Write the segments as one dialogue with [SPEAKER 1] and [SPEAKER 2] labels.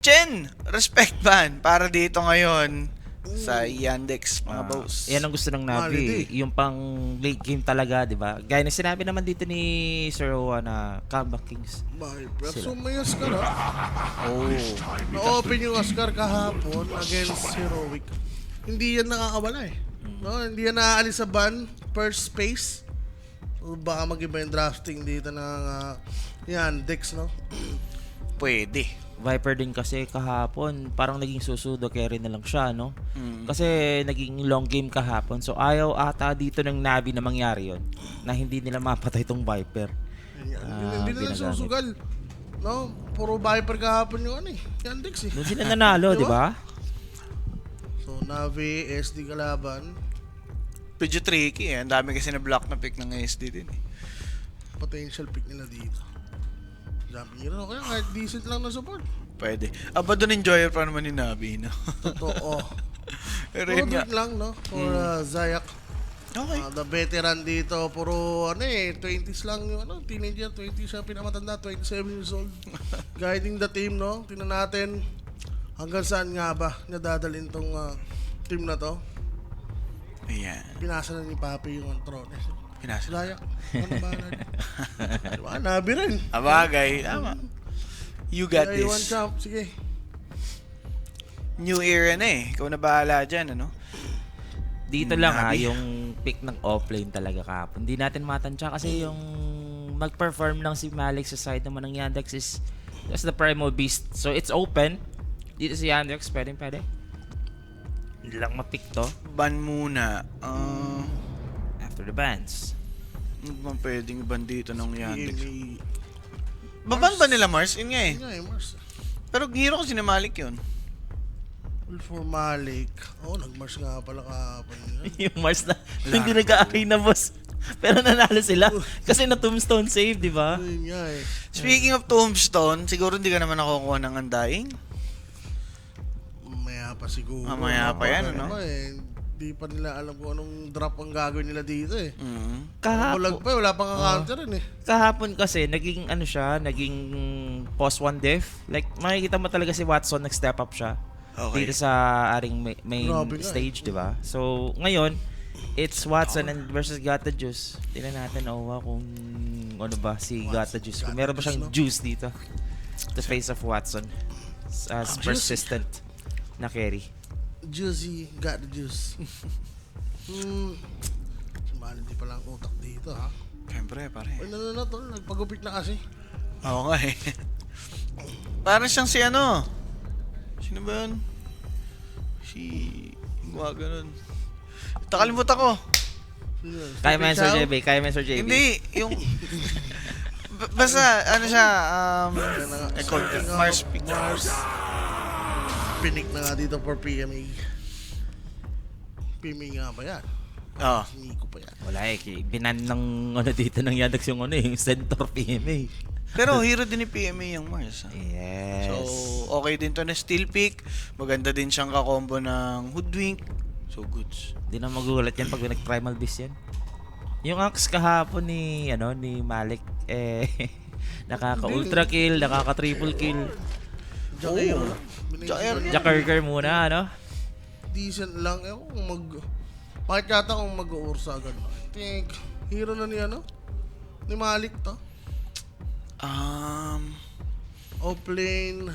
[SPEAKER 1] Chen, respect ban para dito ngayon sa Yandex, mga boss.
[SPEAKER 2] Yan ang gusto ng Navi, yung pang late game talaga, di ba? Gaya na sinabi naman dito ni Sir Owa na Comeback Kings.
[SPEAKER 3] So may Oscar ha?
[SPEAKER 2] Oh,
[SPEAKER 3] Na-open yung Oscar kahapon against Heroic. Hindi yan nakakawala eh. No? Hindi yan naaalis sa ban per space. So baka mag-iba yung drafting dito ng Yandex, no?
[SPEAKER 1] Pwede.
[SPEAKER 2] Viper din kasi kahapon, parang naging susudo carry na lang siya, no? Kasi naging long game kahapon. So ayaw ata dito ng Navi na mangyari yon, na hindi nila mapatay tong Viper.
[SPEAKER 3] Hindi na lang susugal. No? Puro Viper kahapon yung ano eh. Yandex eh.
[SPEAKER 2] Doon sila nanalo, di ba?
[SPEAKER 3] So Navi, SD kalaban.
[SPEAKER 1] Medyo tricky eh. Ang dami kasi na block na pick ng SD din eh.
[SPEAKER 3] Potential pick nila dito. Jumping hero, kaya kahit decent lang na support.
[SPEAKER 1] Pwede. Aba doon enjoyer pa naman ni Navi, no?
[SPEAKER 3] Totoo.
[SPEAKER 1] Pero yun nga.
[SPEAKER 3] Puro lang, no? For Zayak.
[SPEAKER 1] Okay.
[SPEAKER 3] The veteran dito, puro ano eh, 20s lang yung ano, teenager, 20 siya pinamatanda, 27 years old. Guiding the team, no? Tingnan natin hanggang saan nga ba nadadalhin tong team na to.
[SPEAKER 1] Ayan.
[SPEAKER 3] Pinasa na ni Papi yung throne.
[SPEAKER 1] Pinasa.
[SPEAKER 3] Zayak, ano ba na? Diba, Nabi rin.
[SPEAKER 1] Abagay. Tama. You got
[SPEAKER 3] Kaya one
[SPEAKER 1] this.
[SPEAKER 3] champ, sige.
[SPEAKER 1] New era na eh. Ikaw na bahala dyan, ano?
[SPEAKER 2] Dito lang
[SPEAKER 1] Navi.
[SPEAKER 2] yung pick ng offlane talaga kahapon. Hindi natin matansya kasi yung mag-perform lang si Malik sa side naman ng Yandex is just the primal beast. So it's open. Dito si Yandex, pwede. Hindi lang ma-pick to
[SPEAKER 1] Ban muna.
[SPEAKER 2] after the bans.
[SPEAKER 1] Ano bang pwedeng ban dito ng Yandex?
[SPEAKER 3] May
[SPEAKER 1] Baban ba nila Mars? Yun nga eh.
[SPEAKER 3] nga eh, Mars.
[SPEAKER 1] Pero hero ko sinamalik yun.
[SPEAKER 3] Well, for Malik. Oh, nag-Mars nga pala kahapon yun.
[SPEAKER 2] Yung Mars na hindi nag-aari na boss. Pero nanalo sila kasi na tombstone save, di ba?
[SPEAKER 3] Yun nga eh.
[SPEAKER 1] Speaking of Tombstone, siguro hindi ka naman nakukuha ng Undying.
[SPEAKER 3] Maya pa siguro.
[SPEAKER 1] Maya pa yan, ano?
[SPEAKER 3] Di pa nila alam kung anong drop ang gagawin nila dito eh.
[SPEAKER 2] Kahapon
[SPEAKER 3] Bulag pa, wala pang counter rin eh.
[SPEAKER 2] kahapon kasi naging ano siya, naging post one def. Like makikita mo talaga si Watson nag-step up siya.
[SPEAKER 1] Okay.
[SPEAKER 2] Dito sa aring main
[SPEAKER 3] Grabe nga
[SPEAKER 2] stage, di ba? So, ngayon, it's Watson and versus Gata Juice. Tingnan natin, kung ano ba si Gata Juice. Kung meron ba siyang juice dito. The face of Watson. As persistent na carry.
[SPEAKER 3] Juicy, got the juice. Sumali di pala ang utak dito ha.
[SPEAKER 1] Siyempre, pare.
[SPEAKER 3] Ay, na tol, nagpagupit na kasi.
[SPEAKER 1] Oo nga eh. Parang siyang si ano. Sino ba yun? Si... Mga ganun. Nakalimutan ko.
[SPEAKER 2] Kaya mo yan, Sir JB. Kaya mo yan, Sir JB.
[SPEAKER 1] Hindi, yung... Basta, ano siya, Mars pick.
[SPEAKER 3] Mars. Pinik na nga dito for PMA. PMA nga ba yan?
[SPEAKER 1] Oo.
[SPEAKER 3] Si Nico pa yan.
[SPEAKER 2] Wala eh. Binan ng ano dito ng Yandex yung ano yung center PMA.
[SPEAKER 1] Pero hero din ni PMA yung Mars.
[SPEAKER 2] Yes.
[SPEAKER 1] So, okay din to na steel pick. Maganda din siyang kakombo ng Hoodwink. So, goods.
[SPEAKER 2] Di na magugulat yan pag nag-primal beast yan. Yung axe kahapon ni Malik nakaka-ultra kill, nakaka-triple kill.
[SPEAKER 3] Jair.
[SPEAKER 1] Jair.
[SPEAKER 2] Jacker muna, ano?
[SPEAKER 3] Decent lang. Eh, kung bakit yata kung mag-uursa agad? I think, hero na ni ano? Ni Malik to. Offlane.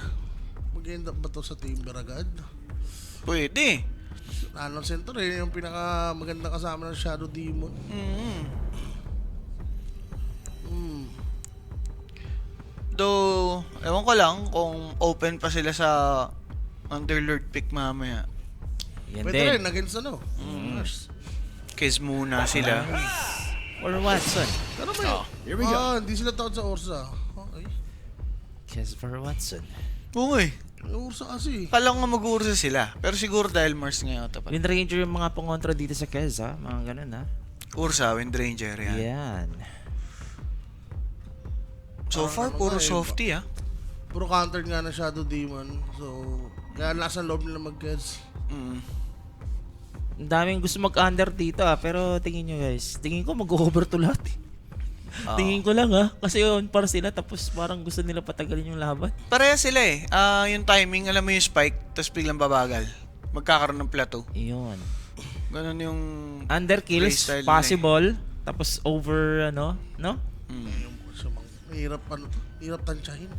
[SPEAKER 3] Mag-end up ba to sa Timber agad?
[SPEAKER 1] Pwede.
[SPEAKER 3] Ano center eh, yung pinaka magandang kasama ng Shadow Demon.
[SPEAKER 1] Though, ewan ko lang kung open pa sila sa Underlord pick mamaya.
[SPEAKER 2] Yan
[SPEAKER 3] Pwede
[SPEAKER 2] din.
[SPEAKER 3] rin, against ano? Mars.
[SPEAKER 1] Kiss muna sila.
[SPEAKER 2] Or Watson.
[SPEAKER 3] Pero may,
[SPEAKER 1] Here we go.
[SPEAKER 3] hindi sila takot sa Ursa. Okay.
[SPEAKER 2] Kiss for Watson.
[SPEAKER 1] Oo eh.
[SPEAKER 3] May Ursa kasi.
[SPEAKER 1] Kala ko nga mag-uursa sila. Pero siguro dahil Mars ngayon ito pa.
[SPEAKER 2] Wind Ranger yung mga pangontra dito sa Kez, ha? Mga ganun, ha?
[SPEAKER 1] Ursa, Wind Ranger yan.
[SPEAKER 2] Yan.
[SPEAKER 1] So far, puro softy ah.
[SPEAKER 3] Puro counter nga na Shadow Demon. So, kaya nasa loob nila mag-gets.
[SPEAKER 2] Ang daming gusto mag-under dito, pero tingin nyo guys. Tingin ko mag-over to lahat, eh.
[SPEAKER 1] Oo.
[SPEAKER 2] Tingin ko lang kasi yun, para sila tapos parang gusto nila patagalin yung laban.
[SPEAKER 1] Pareha sila eh. Yung timing, alam mo yung spike, tapos biglang babagal. Magkakaroon ng plateau.
[SPEAKER 2] Iyon.
[SPEAKER 1] Ganon yung...
[SPEAKER 2] Underkills,
[SPEAKER 1] playstyle nila
[SPEAKER 2] possible. Tapos over, no?
[SPEAKER 3] Yung mahirap, hirap tansyahin.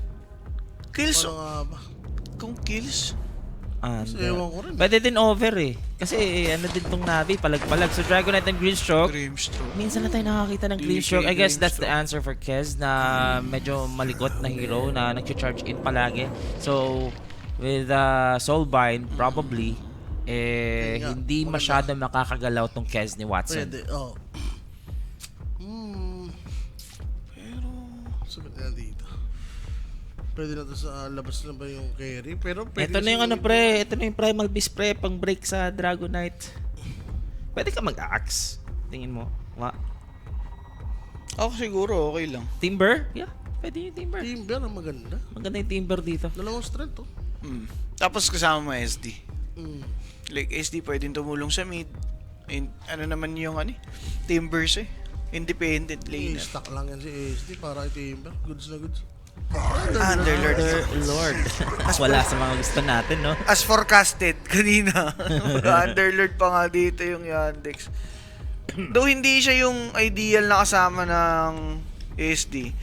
[SPEAKER 1] Kills,
[SPEAKER 3] Paano nga ba?
[SPEAKER 1] kung kills.
[SPEAKER 3] Kasi ewan ko rin.
[SPEAKER 2] Pwede din over kasi ano din tong Navi, palag-palag. So Dragonite and Greenstroke,
[SPEAKER 1] Grimstroke.
[SPEAKER 2] minsan na tayo nakakita ng
[SPEAKER 1] DK,
[SPEAKER 2] Greenstroke. I guess that's the
[SPEAKER 1] Greenstroke.
[SPEAKER 2] answer for Kez na medyo malikot na hero na nag-charge in palagi. So, with Soulbind, probably,
[SPEAKER 3] Yun nga,
[SPEAKER 2] hindi
[SPEAKER 3] maganda.
[SPEAKER 2] masyado makakagalaw tong Kez ni Watson.
[SPEAKER 3] Pwede,
[SPEAKER 1] Pero...
[SPEAKER 3] Sabi na dito. Pwede na to sa labas na ba yung carry? Pero pwede
[SPEAKER 2] Ito na yung
[SPEAKER 3] kasi-
[SPEAKER 2] ito na yung Primal Beast pre, pang break sa Dragonite. Pwede ka mag-axe, tingin mo.
[SPEAKER 1] Ako siguro, okay lang.
[SPEAKER 2] Timber? Yeah, pwede yung Timber.
[SPEAKER 3] Timber ang maganda.
[SPEAKER 2] Maganda yung Timber dito.
[SPEAKER 3] Dalawang strength, oh.
[SPEAKER 1] Tapos kasama mo SD.
[SPEAKER 3] Mm.
[SPEAKER 1] Like, SD pwedeng tumulong sa mid. Ano naman yung Timbers eh. Independent laner.
[SPEAKER 3] I-stack lang yan si SD para Timber. Goods na goods.
[SPEAKER 1] Underlord.
[SPEAKER 2] Lord. Wala sa mga gusto natin, no?
[SPEAKER 1] As forecasted kanina. Underlord pa nga dito yung Yandex. Though hindi siya yung ideal na kasama ng SD.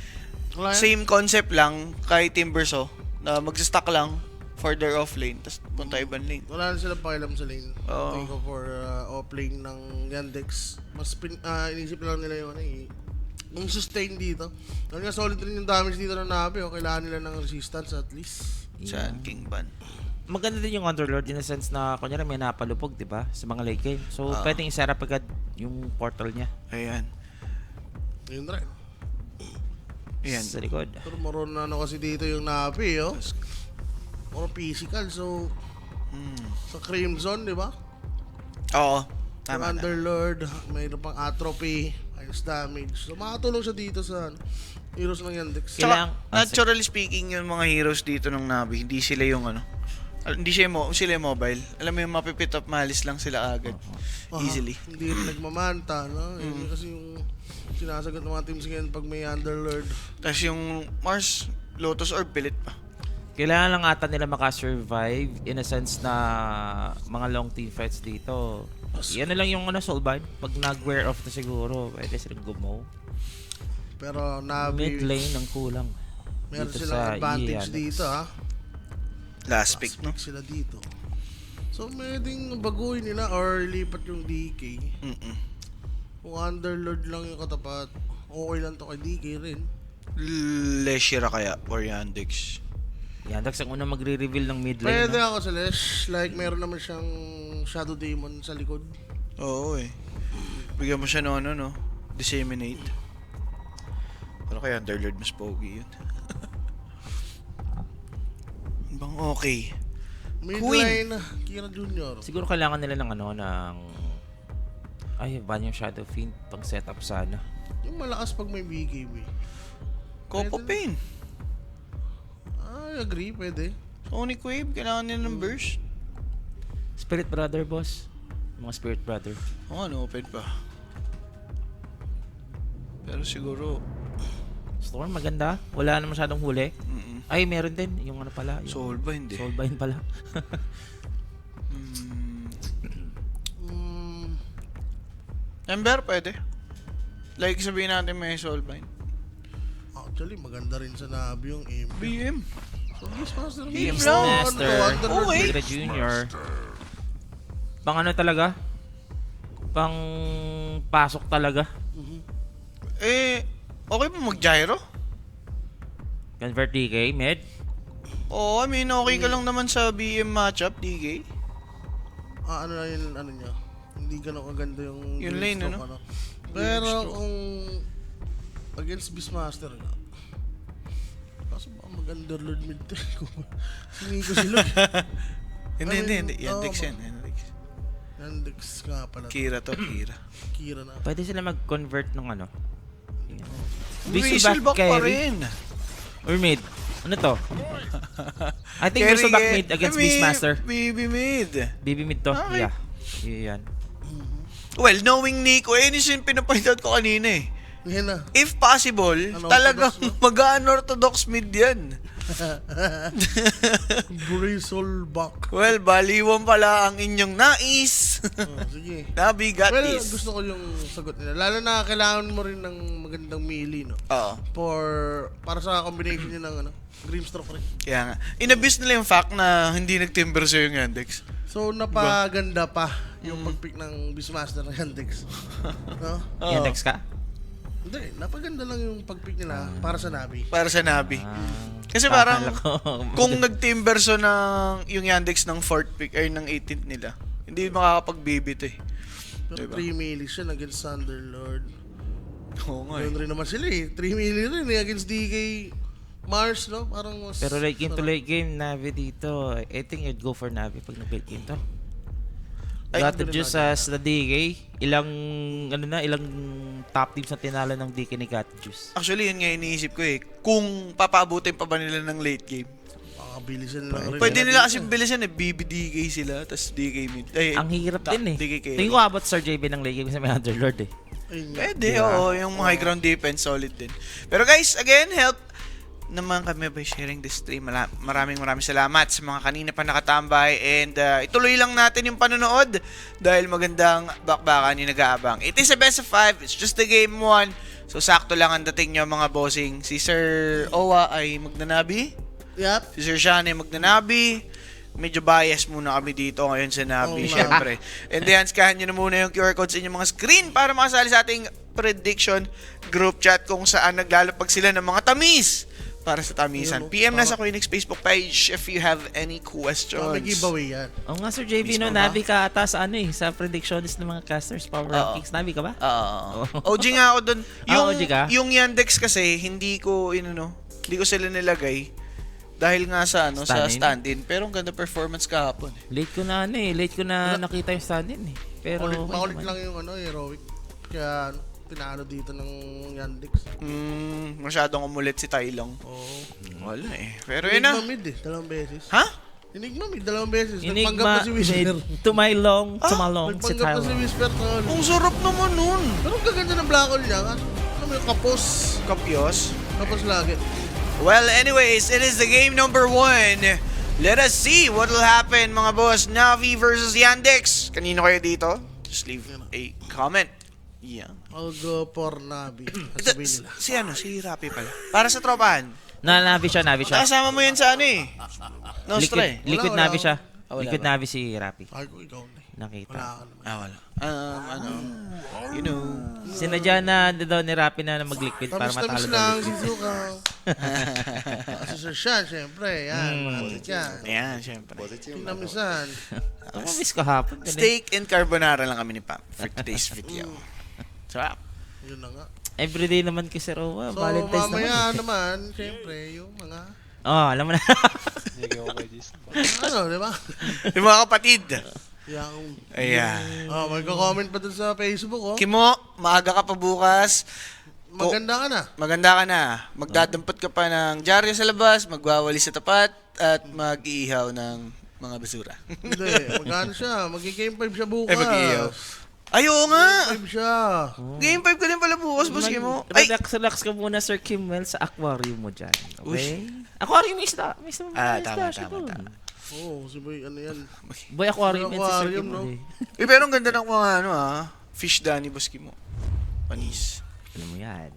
[SPEAKER 3] Wala yan.
[SPEAKER 1] Same concept lang kay Timberso na magsa-stack lang further off lane tapos punta ibang lane.
[SPEAKER 3] Wala na sila pakialam sa lane.
[SPEAKER 1] Oo.
[SPEAKER 3] Tingin ko for off lane ng Yandex. Mas inisip lang nila yung yung sustain dito. Ano nga, solid rin yung damage dito ng Navi. Kailangan nila ng resistance at least.
[SPEAKER 1] Sa King Ban.
[SPEAKER 2] Maganda din yung Underlord in the sense na kunyari may napalupog, di ba? Sa mga late game. So, pwedeng i-set up agad yung portal niya
[SPEAKER 1] Ayan.
[SPEAKER 3] Yun rin.
[SPEAKER 1] Ayan.
[SPEAKER 2] sa likod.
[SPEAKER 3] Pero maroon na kasi dito yung Navi, oh. More physical, so sa Crimson, di ba?
[SPEAKER 1] Oo.
[SPEAKER 3] Yung
[SPEAKER 1] Tama na.
[SPEAKER 3] Underlord, mayroon pang Atrophy, minus damage. So makatulong siya dito sa heroes ng Yandex.
[SPEAKER 2] Kailangan-
[SPEAKER 1] Naturally speaking, yung mga heroes dito ng Navi, hindi sila yung hindi sila yung mobile. Alam mo yung mapipit up, mahalis lang sila agad. Easily.
[SPEAKER 3] Hindi rin nagmamanta, no? Yun kasi yung sinasagot ng mga teams ngayon pag may Underlord.
[SPEAKER 1] Tapos yung Mars, Lotus Orb, pilit pa.
[SPEAKER 2] Kailangan lang ata nila makasurvive in a sense na mga long team fights dito. Yan na lang yung Soulbind. Pag nag-wear off na siguro, pwede silang gumaw.
[SPEAKER 3] Pero Navi,
[SPEAKER 2] Mid lane ang kulang.
[SPEAKER 3] meron
[SPEAKER 2] dito
[SPEAKER 3] silang
[SPEAKER 2] sa
[SPEAKER 3] advantage
[SPEAKER 2] EA,
[SPEAKER 3] dito, ha?
[SPEAKER 1] Last pick, no?
[SPEAKER 3] Sila dito. So, pwedeng baguhin nila or lipat yung DK. Kung Underlord lang yung katapat, okay lang to kay DK rin.
[SPEAKER 1] Leshira kaya or Yandex.
[SPEAKER 2] Yandex ang unang magre-reveal ng mid lane.
[SPEAKER 3] Pwede
[SPEAKER 2] No?
[SPEAKER 3] ako sa Lesh. Like, meron naman siyang Shadow Demon sa likod.
[SPEAKER 1] Oo eh. Bigyan mo siya no, Disseminate. Pero kaya Underlord mas pogi yun. Bang okay.
[SPEAKER 3] Mid
[SPEAKER 1] Queen.
[SPEAKER 3] lane, Kira Jr.
[SPEAKER 2] Siguro kailangan nila ng ban yung Shadow Fiend pang setup sana.
[SPEAKER 3] Yung malakas pag may BKB.
[SPEAKER 1] Copo Pain.
[SPEAKER 3] I agree, pwede.
[SPEAKER 1] Sonic Wave, kailangan nila ng burst.
[SPEAKER 2] Spirit Brother, boss. Mga Spirit Brother.
[SPEAKER 1] Oo, open pa. Pero siguro,
[SPEAKER 2] Storm, maganda. Wala na masyadong huli. Ay, meron din. Yung pala. Yung
[SPEAKER 1] Soulbind eh.
[SPEAKER 2] Soulbind pala.
[SPEAKER 1] Ember, pwede. Like sabihin natin may Soulbind.
[SPEAKER 3] Actually, maganda rin sa Navi yung aim.
[SPEAKER 1] BM.
[SPEAKER 3] So, Beastmaster.
[SPEAKER 1] BM
[SPEAKER 2] Beastmaster.
[SPEAKER 1] lang.
[SPEAKER 3] Underlord.
[SPEAKER 1] Okay.
[SPEAKER 2] Tigra Junior. Pang talaga? Pang pasok talaga.
[SPEAKER 1] Okay pa mag-gyro?
[SPEAKER 2] Convert DK, mid.
[SPEAKER 1] Oo, I mean, okay ka lang naman sa BM matchup, DK.
[SPEAKER 3] Ano na yun, niya. Hindi ganun kaganda yung
[SPEAKER 1] Yung lane,
[SPEAKER 3] Greenstroke,
[SPEAKER 1] ano?
[SPEAKER 3] Pero
[SPEAKER 1] Greenstroke.
[SPEAKER 3] kung against Beastmaster nga. Kaso baka mag-Underlord mid to. Hindi ko sila.
[SPEAKER 1] Hindi.
[SPEAKER 3] Oo,
[SPEAKER 1] Yandex
[SPEAKER 3] ba?
[SPEAKER 1] yan. Yandex.
[SPEAKER 3] Yandex nga pala.
[SPEAKER 1] Kira to, Kira.
[SPEAKER 3] Kira na.
[SPEAKER 2] Pwede sila mag-convert ng
[SPEAKER 1] Weaselback pa rin.
[SPEAKER 2] Or mid. Ano to? I think
[SPEAKER 1] Carry
[SPEAKER 2] Weaselback
[SPEAKER 1] eh.
[SPEAKER 2] mid against
[SPEAKER 1] May
[SPEAKER 2] Beastmaster.
[SPEAKER 1] BB mid.
[SPEAKER 2] BB mid to.
[SPEAKER 1] Okay.
[SPEAKER 2] Yeah. Yan.
[SPEAKER 1] Well, knowing Nico, yun yung pinapoint out ko kanina eh.
[SPEAKER 3] Yan na.
[SPEAKER 1] If possible,
[SPEAKER 3] Unorthodox
[SPEAKER 1] talagang
[SPEAKER 3] mo?
[SPEAKER 1] mag-unorthodox mid yan.
[SPEAKER 3] Bristleback.
[SPEAKER 1] Well, baliwan pala ang inyong nais.
[SPEAKER 3] Sige.
[SPEAKER 1] Nabi got
[SPEAKER 3] Well,
[SPEAKER 1] this.
[SPEAKER 3] gusto ko yung sagot nila. Lalo na kailangan mo rin ng magandang melee, no?
[SPEAKER 1] Oo.
[SPEAKER 3] Para sa combination niya ng Grimstroke rin.
[SPEAKER 1] Kaya nga. Inabuse nila yung fact na hindi nag-timber sa'yo yung Yandex.
[SPEAKER 3] So, napaganda pa yung pag-pick ng Beastmaster ng Yandex. No?
[SPEAKER 1] Oo.
[SPEAKER 2] Yan, next ka?
[SPEAKER 3] Hindi, napaganda lang yung pag-pick nila para sa Navi.
[SPEAKER 1] Para sa Nabi. Kasi
[SPEAKER 2] Akala
[SPEAKER 1] parang,
[SPEAKER 2] ko,
[SPEAKER 1] kung nag-timber so ng yung Yandex ng 4th pick, ay ng 18th nila, hindi makakapag-bibit eh.
[SPEAKER 3] Pero
[SPEAKER 1] Diba?
[SPEAKER 3] 3 melee siya against Thunderlord.
[SPEAKER 1] Oo nga eh.
[SPEAKER 3] Yun rin naman sila eh. 3 melee rin eh against DK Mars, no? Parang mas...
[SPEAKER 2] Pero late game to late game, Navi dito. I think you'd go for Navi pag nag-late game to.
[SPEAKER 1] Ay,
[SPEAKER 2] Got the juice as the DK. Ilang top teams na tinalo ng DK ni Got the Juice.
[SPEAKER 1] Actually, yun nga iniisip ko eh. Kung papaabutin pa ba nila ng late game.
[SPEAKER 3] Pakabilisan lang rin.
[SPEAKER 1] Pwede nila kasi bilisan eh. BBDK sila, tas DK mid. Ay,
[SPEAKER 2] Ang hirap din eh.
[SPEAKER 1] DK carry.
[SPEAKER 2] Tingin ko abot Sir JB ng late game kasi may Underlord eh.
[SPEAKER 3] Ayun nga.
[SPEAKER 1] Pwede, oo. Yung high ground defense, solid din. Pero guys, again, help naman kami by sharing this stream. Maraming salamat sa mga kanina pa nakatambay. And ituloy lang natin yung panonood dahil magandang bakbakan yung nag-aabang. It is a best of 5. It's just the game 1. So, sakto lang ang dating nyo mga bossing. Si Sir Owa ay magnanabi.
[SPEAKER 3] Yep.
[SPEAKER 1] Si Sir Sean ay magnanabi. Medyo bias muna kami dito ngayon sa Nabi,
[SPEAKER 3] Oo nga.
[SPEAKER 1] syempre. And then, scahan nyo na muna yung QR code sa inyong mga screen para makasali sa ating prediction group chat kung saan naglalapag sila ng mga tamis para sa tamisan.
[SPEAKER 3] Yun, no?
[SPEAKER 1] PM na sa Queenix Facebook page if you have any questions.
[SPEAKER 3] May giveaway yan.
[SPEAKER 2] Oo nga Sir JB, no,
[SPEAKER 1] Mismo
[SPEAKER 2] Navi ka ata sa sa predictions ng mga casters power rankings. Navi ka ba?
[SPEAKER 1] OG nga ako doon. Yung,
[SPEAKER 2] OG ka?
[SPEAKER 1] yung Yandex kasi, hindi ko sila nilagay dahil nga sa sa
[SPEAKER 2] Stand-in?
[SPEAKER 1] stand-in. Pero ang ganda performance kahapon.
[SPEAKER 2] Late ko na late ko na nakita yung stand-in eh. Pero
[SPEAKER 3] Makulit lang yung heroic. Kaya tinalo dito ng Yandex.
[SPEAKER 1] Masyadong umulit si Tailong.
[SPEAKER 3] Oo.
[SPEAKER 1] Wala eh. Pero yun na.
[SPEAKER 3] Enigma mid eh, 2 beses.
[SPEAKER 1] Ha?
[SPEAKER 3] Enigma mid, 2 beses. Nagpanggap
[SPEAKER 2] Enigma
[SPEAKER 3] na si Whisper.
[SPEAKER 2] to my long, si
[SPEAKER 3] Nagpanggap na si Whisper tol.
[SPEAKER 1] Ang sarap naman nun.
[SPEAKER 3] Pero ang gaganda ng black hole niya. Ano mo yung kapos?
[SPEAKER 1] Kapyos.
[SPEAKER 3] Kapos lagi.
[SPEAKER 1] Well, anyways, it is the game number 1. Let us see what will happen, mga boss. Navi versus Yandex. Kanino kayo dito? Just leave a comment. Yeah.
[SPEAKER 3] I'll go for Navi. Sasabihin nila.
[SPEAKER 1] Si Rapi pala. Para sa tropahan.
[SPEAKER 2] Navi siya.
[SPEAKER 1] Kasama mo yan sa Nostra eh.
[SPEAKER 2] Liquid
[SPEAKER 3] Wala,
[SPEAKER 2] Navi siya.
[SPEAKER 1] wala
[SPEAKER 2] Liquid
[SPEAKER 1] ba?
[SPEAKER 2] Navi si Rapi.
[SPEAKER 3] Ay ko ikaw na eh.
[SPEAKER 2] Nakita.
[SPEAKER 3] Wala ka naman.
[SPEAKER 1] Wala. You know.
[SPEAKER 2] Sinadya na daw ni Rapi na mag-liquid para
[SPEAKER 3] Tamis-tamis
[SPEAKER 2] matalo
[SPEAKER 3] lang
[SPEAKER 2] daw.
[SPEAKER 3] si Zuka. Si Sir Sean, syempre. Yan, matik yan.
[SPEAKER 1] Ayan, syempre.
[SPEAKER 3] Tinamisan.
[SPEAKER 2] Miss ko hapon.
[SPEAKER 1] Steak and carbonara lang kami ni Pam for today's video. Sarap.
[SPEAKER 3] Yun na nga.
[SPEAKER 2] Everyday naman kay Sir Owa.
[SPEAKER 3] So,
[SPEAKER 2] Valentine's
[SPEAKER 3] mamaya
[SPEAKER 2] naman.
[SPEAKER 3] naman, syempre, yung mga...
[SPEAKER 2] Alam mo na.
[SPEAKER 3] Ano, di ba?
[SPEAKER 1] Yung mga kapatid.
[SPEAKER 3] Yung...
[SPEAKER 1] Ayan.
[SPEAKER 3] may comment pa dun sa Facebook, oh.
[SPEAKER 1] Kimo, maaga ka pa bukas.
[SPEAKER 3] Maganda ka na.
[SPEAKER 1] Maganda ka na. Magdadampot ka pa ng dyaryo sa labas, magwawali sa tapat, at mag-iihaw ng mga basura.
[SPEAKER 3] Hindi, magkano siya? Mag-game 5 siya bukas.
[SPEAKER 1] Mag-iihaw. Ay, oo nga!
[SPEAKER 3] 5 siya.
[SPEAKER 1] Game 5 ka din pala bukas, boss Kimo. Ay!
[SPEAKER 2] Relax ka muna, Sir Kimwell, sa aquarium mo dyan. Okay? Aquarium may isda. May isda.
[SPEAKER 1] Tama.
[SPEAKER 3] Oo, si Boy, ano yan?
[SPEAKER 2] Boy, aquarium yan si Sir
[SPEAKER 3] Aquarium,
[SPEAKER 2] Kimwell.
[SPEAKER 3] no?
[SPEAKER 1] Pero ang ganda ng mga fish Danny, boss Kimo. Panis.
[SPEAKER 2] Alam mo yan.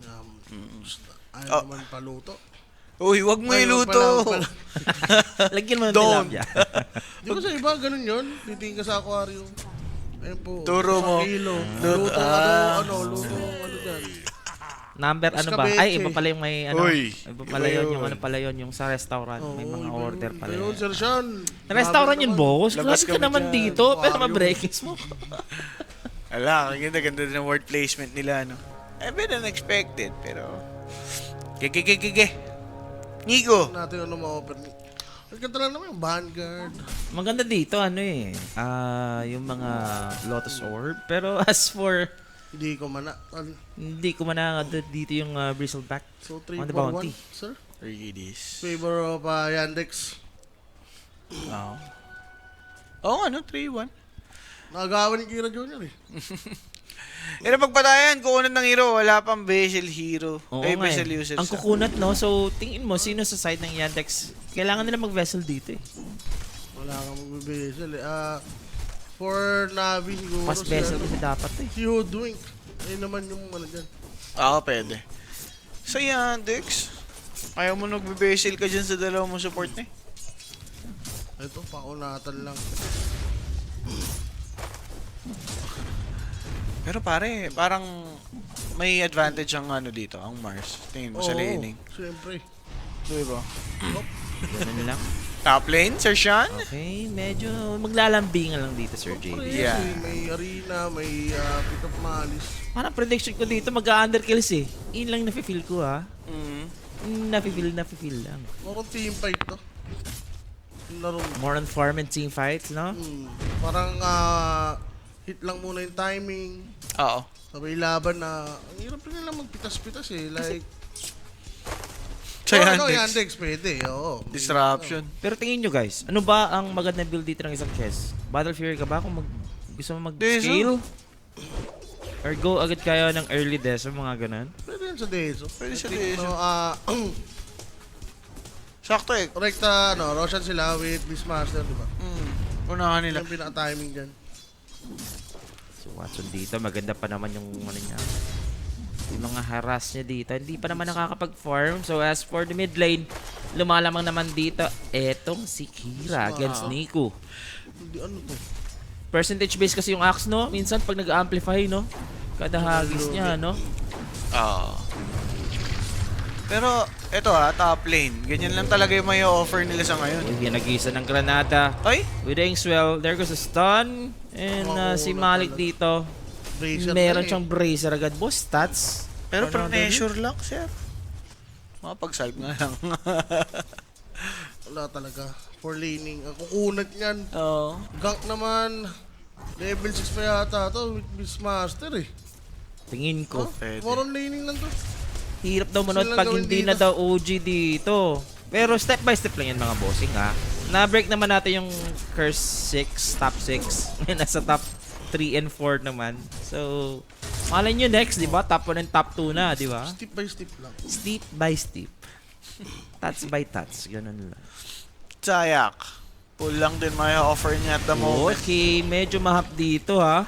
[SPEAKER 3] Ayaw naman paluto.
[SPEAKER 1] Uy, wag mo
[SPEAKER 3] Ayaw
[SPEAKER 1] iluto.
[SPEAKER 3] pala.
[SPEAKER 2] Lagyan mo ng
[SPEAKER 1] Don't.
[SPEAKER 2] tilapia.
[SPEAKER 3] Di ba sa iba, ganun yun? Titingin ka sa aquarium. Ayun po.
[SPEAKER 1] Turo mo.
[SPEAKER 3] 1 kilo.
[SPEAKER 1] Luto.
[SPEAKER 3] Luto, ano dyan.
[SPEAKER 2] Number ano ba?
[SPEAKER 3] Escabeche.
[SPEAKER 2] Ay, iba pala yung may ano.
[SPEAKER 1] Uy,
[SPEAKER 2] Iba pala
[SPEAKER 1] iba
[SPEAKER 2] yun.
[SPEAKER 1] yun.
[SPEAKER 2] Yung ano pala yun. Yung sa restaurant. May mga order pala
[SPEAKER 3] Ayun,
[SPEAKER 2] yun.
[SPEAKER 3] Sir Sean.
[SPEAKER 2] Restaurant yun, boss.
[SPEAKER 1] Labas
[SPEAKER 2] Grabe ka
[SPEAKER 1] kami
[SPEAKER 2] naman
[SPEAKER 1] dyan.
[SPEAKER 2] dito. Pero
[SPEAKER 3] Aquarium.
[SPEAKER 2] ma-breakings mo.
[SPEAKER 1] Ala, ang ganda din ng word placement nila, no? Better than expected, pero... Gege. Nico!
[SPEAKER 3] Natin ano ma-open. Ang ganda lang naman yung Vanguard.
[SPEAKER 2] Maganda dito, ano eh. Yung mga Lotus Orb. Pero as for...
[SPEAKER 3] Hindi ko mana.
[SPEAKER 2] Hindi ko man dito yung Bristleback.
[SPEAKER 3] So,
[SPEAKER 2] On
[SPEAKER 3] 3
[SPEAKER 2] the
[SPEAKER 3] for 1,
[SPEAKER 2] bounty.
[SPEAKER 3] sir.
[SPEAKER 1] Read this.
[SPEAKER 3] Favor of Yandex.
[SPEAKER 1] Oo, ano? 3-1.
[SPEAKER 3] Nakagawa ni Kira Jr. eh.
[SPEAKER 1] Pero pagpatayan, kukunan ng hero, wala pang Vessel hero.
[SPEAKER 2] Oo
[SPEAKER 1] Ay,
[SPEAKER 2] nga
[SPEAKER 1] Vessel
[SPEAKER 2] eh.
[SPEAKER 1] usage.
[SPEAKER 2] Ang kukunat, no? So, tingin mo, sino sa side ng Yandex? Kailangan nila mag-vessel dito eh.
[SPEAKER 3] Wala kang magbibisel eh. For Navi siguro
[SPEAKER 2] Mas vessel kasi dapat eh.
[SPEAKER 3] si Hoodwink. Ayun naman yung ano dyan.
[SPEAKER 1] Oo, pwede. Sa Yandex, ayaw mo nagbe-Vessel ka dyan sa dalawang mo support eh.
[SPEAKER 3] Ito, paunatan lang.
[SPEAKER 1] Pero pare, parang may advantage ang ano dito, ang Mars. Tingin mo sa
[SPEAKER 3] Oo,
[SPEAKER 1] laning.
[SPEAKER 3] siyempre.
[SPEAKER 1] Diba?
[SPEAKER 2] Ganun lang.
[SPEAKER 1] Top lane, Sir Sean?
[SPEAKER 2] Okay, medyo maglalambingan lang dito, Sir
[SPEAKER 3] Pre,
[SPEAKER 2] JD.
[SPEAKER 1] Yeah.
[SPEAKER 3] May arena, may pick up malis.
[SPEAKER 2] Parang prediction ko dito, mag-underkills eh. Yun lang nafe-feel ko ha.
[SPEAKER 1] Mm.
[SPEAKER 2] Nafe-feel lang.
[SPEAKER 3] Parang team fight to. Yung laro.
[SPEAKER 2] More on farm and team fights, no?
[SPEAKER 3] Parang hit lang muna yung timing.
[SPEAKER 1] Oo.
[SPEAKER 3] Sabay laban na, ang hirap rin nila magpitas-pitas eh. Like,
[SPEAKER 1] Sa
[SPEAKER 3] ano,
[SPEAKER 1] Yandex.
[SPEAKER 3] Yandex pwede, oo.
[SPEAKER 1] Disruption.
[SPEAKER 2] Pero tingin nyo guys, ano ba ang magandang build dito ng isang chess? Battle Fury ka ba kung gusto mo mag-scale? Or go agad kayo ng early death o mga ganun?
[SPEAKER 3] Pwede yun sa Deso.
[SPEAKER 1] Pwede sa
[SPEAKER 3] I think,
[SPEAKER 1] Deso.
[SPEAKER 3] no,
[SPEAKER 1] Sakto eh.
[SPEAKER 3] Rekta, Roshan sila with Beastmaster, di ba?
[SPEAKER 1] Unahan nila.
[SPEAKER 3] Yung pinaka-timing dyan.
[SPEAKER 2] So Watson dito, maganda pa naman yung ano niya. Yung mga harass niya dito, hindi pa naman nakakapag-farm. So as for the mid lane, lumalamang naman dito, etong si Kira against Nico.
[SPEAKER 3] Hindi, ano to?
[SPEAKER 2] Percentage base kasi yung axe, no? Minsan pag nag-amplify, no? Kada hagis niya, no?
[SPEAKER 1] Oo. Pero, eto top lane. Ganyan lang talaga yung may offer nila sa ngayon.
[SPEAKER 2] Uy, nag-isa ng Granada.
[SPEAKER 1] Ay?
[SPEAKER 2] With Ainswell, there goes a stun. And si Malik dito,
[SPEAKER 3] Bracer
[SPEAKER 2] meron
[SPEAKER 3] na eh.
[SPEAKER 2] siyang bracer agad. Boss stats.
[SPEAKER 1] Pero
[SPEAKER 2] Ano
[SPEAKER 1] pressure lang, sir. Makapag-salve nga lang.
[SPEAKER 3] Wala talaga. For laning. Ang kukunat niyan.
[SPEAKER 1] Oo.
[SPEAKER 3] Gank naman. Level 6 pa yata to with Beastmaster eh.
[SPEAKER 2] Tingin ko.
[SPEAKER 1] Pwede.
[SPEAKER 3] More on laning lang to.
[SPEAKER 2] Hirap daw manood
[SPEAKER 3] Sila
[SPEAKER 2] pag
[SPEAKER 3] gawin
[SPEAKER 2] hindi
[SPEAKER 3] dito.
[SPEAKER 2] na daw OG dito. Pero step by step lang yan mga bossing ha. Na-break naman natin yung Curse 6, top 6. Nasa top 3 and 4 naman. So, malay nyo next, di ba? Top 1 and top 2 na, di ba?
[SPEAKER 3] Step by step lang.
[SPEAKER 2] Steep by steep. Tats by tats. Ganun lang.
[SPEAKER 1] Sayak. Full lang din may offer niya at the moment.
[SPEAKER 2] Okay, medyo mahap dito ha.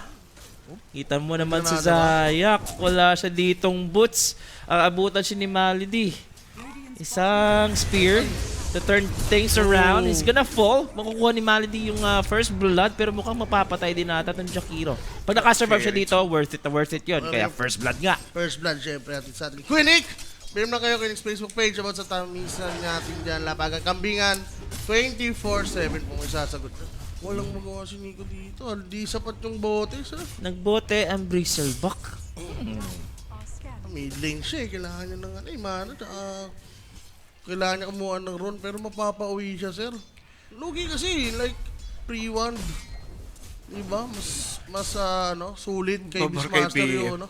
[SPEAKER 2] Kita mo naman si
[SPEAKER 3] Granada ba?
[SPEAKER 2] Zayak. Wala siya ditong boots. Abutan siya ni Malady. Isang spear to turn things around. He's gonna fall. Makukuha ni Malady yung first blood pero mukhang mapapatay din nata itong Jakiro. Pag nakasurvive siya dito, worth it yun. Kaya first blood nga.
[SPEAKER 3] First blood, syempre natin sa ating Quinik! Bigyan na kayo Quinik's Facebook page about sa tamisan natin dyan. Lapagang Kambingan. 24/7 kung isasagot na. Walang magawa si Nico dito. Di sapat yung bote, sir.
[SPEAKER 2] Nagbote ang Bristleback.
[SPEAKER 3] Mid lane siya eh. Kailangan niya ng mana. Kailangan niya kumuha ng run pero mapapauwi siya, sir. Lugi kasi, like, pre-wand. Diba? Mas sulit kay
[SPEAKER 1] Over kay
[SPEAKER 3] Beastmaster
[SPEAKER 1] Pia.
[SPEAKER 3] yung,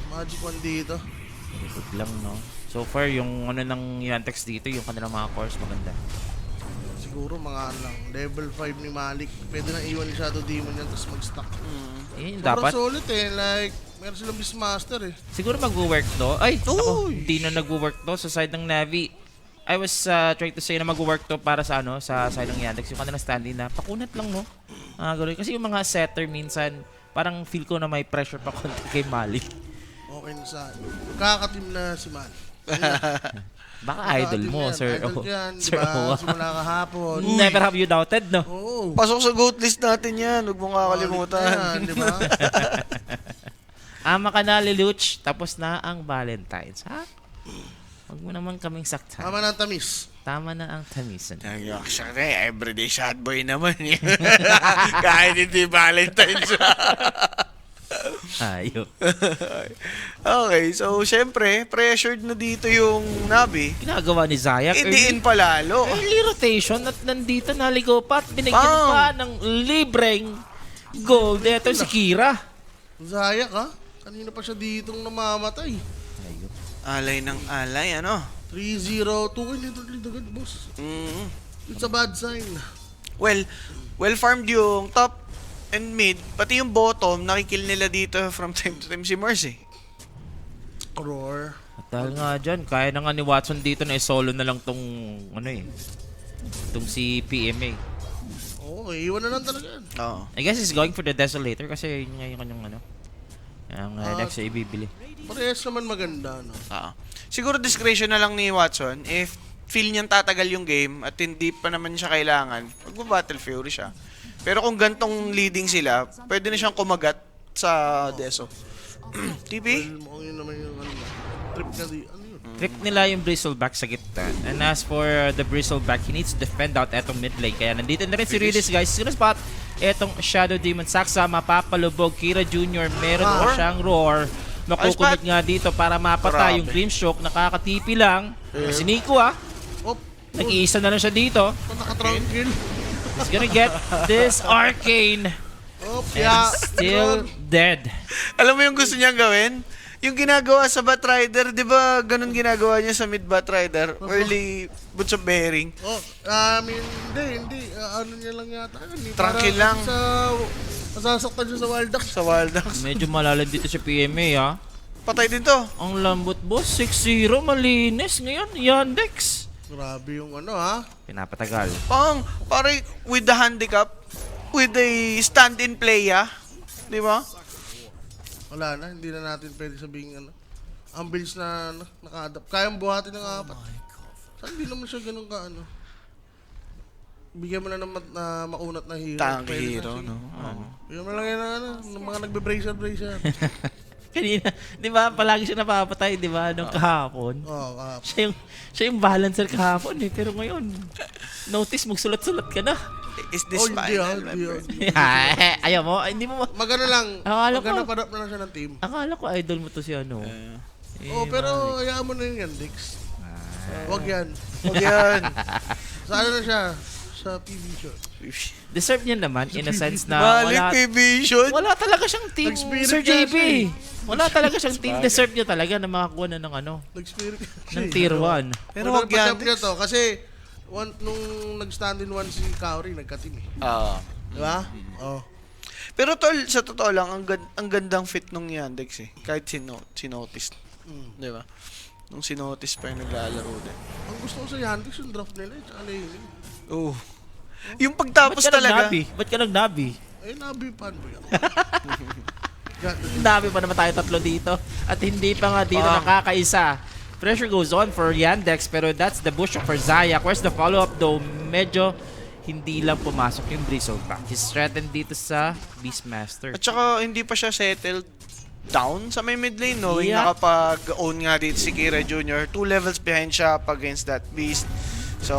[SPEAKER 3] Magic Wand dito.
[SPEAKER 2] Good lang, no? So far, yung ano ng Yantex dito, yung kanilang mga cores, maganda.
[SPEAKER 3] Siguro mga level 5 ni Malik. Pwede na iwan ni Shadow Demon yan tapos mag-stack.
[SPEAKER 2] Yun,
[SPEAKER 3] Sobrang
[SPEAKER 2] dapat.
[SPEAKER 3] solid eh. Like, meron silang Beastmaster eh.
[SPEAKER 2] Siguro mag-work to. Ay, ako, hindi na nag-work to sa side ng Navi. I was trying to say na mag-work to para sa sa side ng Yandex. Yung kanilang standing na pakunat lang, no? Kasi yung mga setter minsan, parang feel ko na may pressure pa konti kay Malik.
[SPEAKER 3] Okay na sa kakatim na si Malik.
[SPEAKER 2] Baka idol mo,
[SPEAKER 3] yan.
[SPEAKER 2] Sir.
[SPEAKER 3] Idol
[SPEAKER 2] Oh.
[SPEAKER 3] yan,
[SPEAKER 2] Sir,
[SPEAKER 3] diba?
[SPEAKER 2] oh.
[SPEAKER 3] Simula kahapon.
[SPEAKER 2] Never have you doubted, no?
[SPEAKER 3] Oo.
[SPEAKER 1] Pasok sa goat list natin yan. Huwag mong kakalimutan.
[SPEAKER 3] Yan, diba?
[SPEAKER 2] Ama ka na, Lelouch. Tapos na ang Valentine's, ha? Huwag mo naman kaming saktan.
[SPEAKER 3] Tama ng tamis.
[SPEAKER 2] Tama na ang tamisan.
[SPEAKER 1] Actually, everyday shot boy naman eh. Kahit hindi Valentine's.
[SPEAKER 2] Ayok.
[SPEAKER 1] Okay, so syempre, pressured na dito yung Navi.
[SPEAKER 2] Ginagawa ni Zayak.
[SPEAKER 1] Idiin pa lalo.
[SPEAKER 2] Early rotation at nandito naligo pa at binigyan
[SPEAKER 1] Bang!
[SPEAKER 2] pa ng libreng gold. Ito si Kira.
[SPEAKER 3] Zayak ha? Kanina pa siya ditong namamatay.
[SPEAKER 2] Ayok.
[SPEAKER 1] Alay ng alay, ano?
[SPEAKER 3] 3-0. 2 lead agad, boss.
[SPEAKER 1] Mm.
[SPEAKER 3] It's a bad sign.
[SPEAKER 1] Well farmed yung top. and mid, pati yung bottom, nakikill nila dito from time to time si Mars eh.
[SPEAKER 3] Roar.
[SPEAKER 2] At dahil nga dyan, kaya na nga ni Watson dito na solo na lang tong, ano eh, tong si PMA.
[SPEAKER 3] Oo, iwan na lang talaga yan.
[SPEAKER 1] Oo.
[SPEAKER 2] I guess he's going for the Desolator kasi yun nga yung kanyang ano, ang Dex ay ibibili.
[SPEAKER 3] Parehas naman maganda, no?
[SPEAKER 1] Oo. Siguro discretion na lang ni Watson if feel niyang tatagal yung game at hindi pa naman siya kailangan, magba-Battle Fury siya. Pero kung gantong leading sila, pwede na siyang kumagat sa Deso. TP?
[SPEAKER 3] Well, mukhang yun naman yung ano, trip na di, ano yun?
[SPEAKER 2] Trip nila yung Bristleback sa gitna. And as for the Bristleback, he needs to defend out etong mid lane. Kaya nandito na rin si Ridis, guys. Sino spot etong Shadow Demon Saksa, mapapalubog. Kira Jr. meron pa siyang roar. Makukunod nga dito para mapatay yung Grimstroke. Nakakatipi lang. Si Nico
[SPEAKER 3] Oh,
[SPEAKER 2] nag-iisa na lang siya dito.
[SPEAKER 3] nakatrangkin.
[SPEAKER 2] He's gonna get this Arcane.
[SPEAKER 3] Oh,
[SPEAKER 2] And
[SPEAKER 3] yeah.
[SPEAKER 2] still dead.
[SPEAKER 1] Alam mo yung gusto niyang gawin? Yung ginagawa sa Batrider, di ba ganun ginagawa niya sa mid Batrider? Early boots of bearing.
[SPEAKER 3] Oh, hindi. Ano niya lang yata.
[SPEAKER 1] Tranquil lang.
[SPEAKER 3] Masasaktan siya sa Wildax.
[SPEAKER 1] Sa Wildax.
[SPEAKER 2] Medyo malalim dito si PMA
[SPEAKER 1] Patay din to.
[SPEAKER 2] Ang lambot boss, 6-0, malinis. Ngayon, Yandex.
[SPEAKER 3] Grabe yung ano, ha?
[SPEAKER 2] Pinapatagal.
[SPEAKER 1] Pare, with the handicap, with the stand-in play, di ba?
[SPEAKER 3] Wala na, hindi na natin pwede sabihin ano. Ang bilis na naka-adapt. Kayang buhatin ng apat. Saan hindi naman siya ganun ka ano. Bigyan mo na ng maunat na hero.
[SPEAKER 1] Tank
[SPEAKER 3] Pwede na
[SPEAKER 1] hero,
[SPEAKER 3] siya.
[SPEAKER 1] no?
[SPEAKER 3] Bigyan mo lang yan ng ano, ng mga nagbe-bracer.
[SPEAKER 2] Kanina, di ba, palagi siya napapatay, di ba, nung kahapon.
[SPEAKER 3] Oo,
[SPEAKER 2] Siya yung balancer kahapon eh, pero ngayon, notice, magsulat-sulat ka na.
[SPEAKER 1] Is this
[SPEAKER 3] hindi
[SPEAKER 1] final?
[SPEAKER 3] hindi.
[SPEAKER 2] Ayaw mo? Ay, hindi mo
[SPEAKER 3] Magana lang.
[SPEAKER 2] Akala ko-
[SPEAKER 3] Magana na lang siya ng team.
[SPEAKER 2] Akala ko idol mo to si ano.
[SPEAKER 3] Pero hayaan mo na yun yan, Dix. Wag yan.
[SPEAKER 1] Huwag yan.
[SPEAKER 3] Sa ano na siya? Sa PV shot.
[SPEAKER 2] Deserve niya naman in a sense na
[SPEAKER 1] Balik kay Vision.
[SPEAKER 2] wala talaga siyang team,
[SPEAKER 3] Nag-spirit
[SPEAKER 2] Sir
[SPEAKER 3] niya
[SPEAKER 2] JP.
[SPEAKER 3] siya eh.
[SPEAKER 2] Wala talaga siyang team. Deserve niya talaga na makakuha na ng ano,
[SPEAKER 3] Nag-spirit
[SPEAKER 2] ng tier 1.
[SPEAKER 1] Pero huwag yan.
[SPEAKER 3] niya to kasi nung nag-stand in one si Kaori, nagka-team eh. Di ba? Oh.
[SPEAKER 1] Pero tol, sa totoo lang, ang gandang fit nung Yandex eh. Kahit sinotis. Di ba? Nung sinotis pa yung naglalaro din.
[SPEAKER 3] Ang gusto ko sa Yandex yung draft nila, tsaka laning.
[SPEAKER 1] Oh. Yung pagtapos talaga.
[SPEAKER 2] Ba't ka nag-nabi?
[SPEAKER 3] Eh, nabipan mo yan.
[SPEAKER 2] Nabi pa naman tayo tatlo dito. At hindi pa nga dito nakakaisa. Pressure goes on for Yandex, pero that's the bush for Zayak. Where's the follow-up though? Medyo hindi lang pumasok yung Bristleback. He's threatened dito sa Beastmaster.
[SPEAKER 1] At saka hindi pa siya settled down sa may mid lane, knowing
[SPEAKER 2] Yeah.
[SPEAKER 1] nakapag-own nga dito si Kira Jr. 2 levels behind siya up against that beast. So,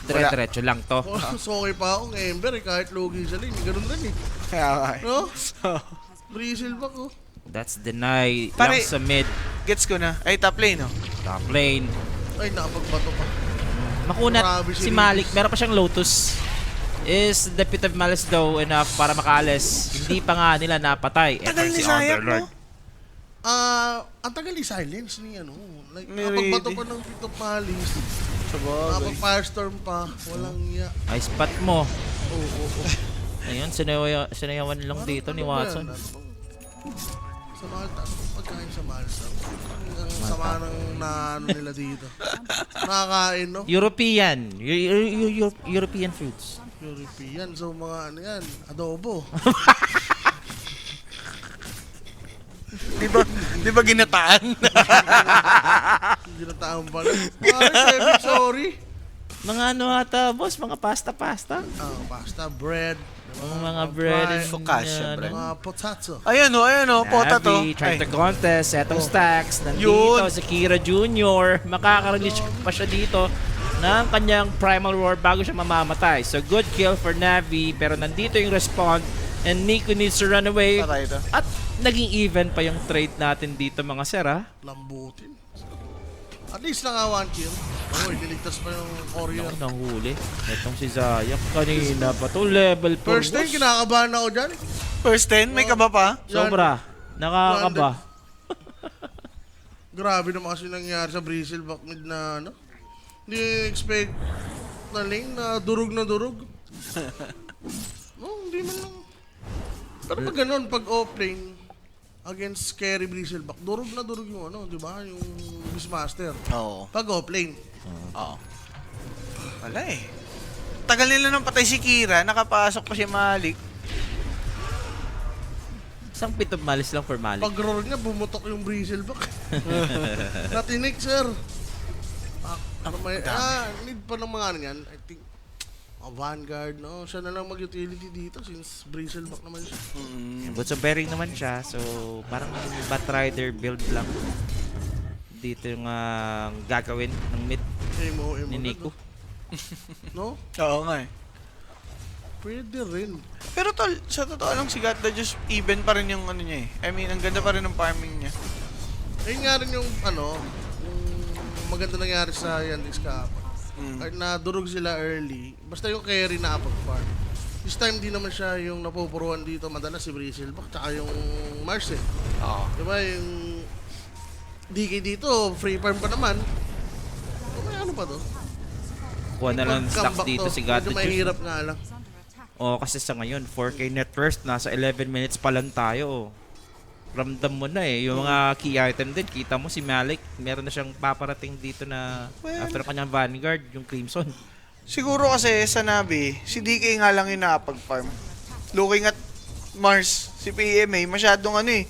[SPEAKER 1] wala.
[SPEAKER 2] Dire-diretso lang to.
[SPEAKER 3] So, okay pa akong Ember eh, kahit logi siya rin. Ganun rin eh.
[SPEAKER 1] Kaya nga eh.
[SPEAKER 3] No?
[SPEAKER 1] So,
[SPEAKER 3] Bristleback oh.
[SPEAKER 2] That's deny
[SPEAKER 1] Pare-
[SPEAKER 2] lang sa mid.
[SPEAKER 1] gets ko na. Ay, top lane, no?
[SPEAKER 2] Top lane.
[SPEAKER 3] Ay, nakapagbato pa.
[SPEAKER 2] Makunat
[SPEAKER 3] Grabe
[SPEAKER 2] si
[SPEAKER 3] si
[SPEAKER 2] Malik.
[SPEAKER 3] Ridis.
[SPEAKER 2] Meron pa siyang Lotus. Is the Pit of Malice though enough para makaalis? Hindi pa nga nila napatay.
[SPEAKER 1] Tagal
[SPEAKER 2] Eto
[SPEAKER 1] ni
[SPEAKER 2] si
[SPEAKER 1] Zayak,
[SPEAKER 2] Underlord.
[SPEAKER 1] no?
[SPEAKER 3] Ang tagal ni silence ni ano. Like,
[SPEAKER 1] Ni
[SPEAKER 3] nakapagbato
[SPEAKER 1] Ridis.
[SPEAKER 3] pa ng Pit of Malice.
[SPEAKER 1] Sabagay.
[SPEAKER 3] Nakapag-Firestorm pa. Walang iya.
[SPEAKER 2] Ay, spot mo.
[SPEAKER 3] Oo.
[SPEAKER 2] Ayun, sinayawan lang dito ni Watson.
[SPEAKER 3] Sa Malta. Pagkain sa Malta. Ang sama ng na ano nila dito. Nakakain, no?
[SPEAKER 2] European. European foods.
[SPEAKER 3] European. So, mga ano yan. Adobo.
[SPEAKER 1] Di ba ginataan?
[SPEAKER 3] Hindi na taong pala. Mga sorry.
[SPEAKER 2] Mga ano ata, boss? Mga pasta-pasta?
[SPEAKER 3] Pasta, bread.
[SPEAKER 2] Mga bread and
[SPEAKER 1] Focaccia bread.
[SPEAKER 3] Mga potato.
[SPEAKER 1] Ayan o, potato.
[SPEAKER 2] Navi, try
[SPEAKER 1] Ay.
[SPEAKER 2] to contest. Etong stacks. Nandito
[SPEAKER 1] Yun.
[SPEAKER 2] si Kira Jr. Makaka-release pa siya dito ng kanyang Primal Roar bago siya mamamatay. So good kill for Navi. Pero nandito yung respawn. And Nico needs to run away.
[SPEAKER 1] Patay ito.
[SPEAKER 2] At naging even pa yung trade natin dito mga sir ha.
[SPEAKER 3] Lambutin. At least naka 1 kill. Oh, niligtas pa yung courier.
[SPEAKER 2] Ako nahuli. Etong si Zayak kanina pa to level 4.
[SPEAKER 3] First time, kinakabahan ako dyan.
[SPEAKER 1] First 10, may kaba pa?
[SPEAKER 2] Sobra. Nakakaba.
[SPEAKER 3] Grabe naman kasi nangyari sa Bristleback mid na ano. Hindi expect na lane na durog. No, hindi man lang. Pero pag ganun, pag offlane, against Scary Bristleback, durog na durog yung ano, di ba? Yung Beastmaster.
[SPEAKER 1] Oo.
[SPEAKER 3] Pag offlane.
[SPEAKER 1] Oo. Wala eh. Tagal nila nang patay si Kira, nakapasok pa si Malik.
[SPEAKER 2] Isang pito malis lang for Malik.
[SPEAKER 3] Pag roar niya, bumutok yung Bristleback. Natinik, sir. Need pa ng mga ano yan. I think, Vanguard, no? Siya na lang mag-utility dito since Bristleback naman siya.
[SPEAKER 2] Boots of Bearing naman siya, so parang Batrider build lang. Dito yung gagawin ng mid
[SPEAKER 3] MO
[SPEAKER 2] ni Nico.
[SPEAKER 3] No?
[SPEAKER 1] Oo nga eh.
[SPEAKER 3] Pwede rin.
[SPEAKER 1] Pero tol, sa totoo lang si God the Just even pa rin yung ano niya eh. I mean, ang ganda pa rin ng farming niya.
[SPEAKER 3] Ayun nga rin yung ano, yung maganda nangyari sa Yandex kahapon. Kahit na durog sila early, basta yung carry na apag-farm. This time di naman siya yung napupuruan dito madalas si Bristleback tsaka yung Mars eh.
[SPEAKER 1] Oo.
[SPEAKER 3] Diba yung DK dito, free farm pa naman. May ano pa to?
[SPEAKER 2] Kuha na lang ng stocks
[SPEAKER 3] Comeback
[SPEAKER 2] dito
[SPEAKER 3] to.
[SPEAKER 2] si God
[SPEAKER 3] Medyo
[SPEAKER 2] the Juice.
[SPEAKER 3] mahirap nga lang.
[SPEAKER 2] Oh, kasi sa ngayon, 4K net worth, nasa 11 minutes pa lang tayo. Ramdam mo na eh. Yung mga key item din, kita mo si Malik, meron na siyang paparating dito na after kanyang Vanguard, yung Crimson.
[SPEAKER 1] Siguro kasi sa Navi, si DK nga lang yung nakapag-farm. Looking at Mars, si PMA, masyadong ano eh.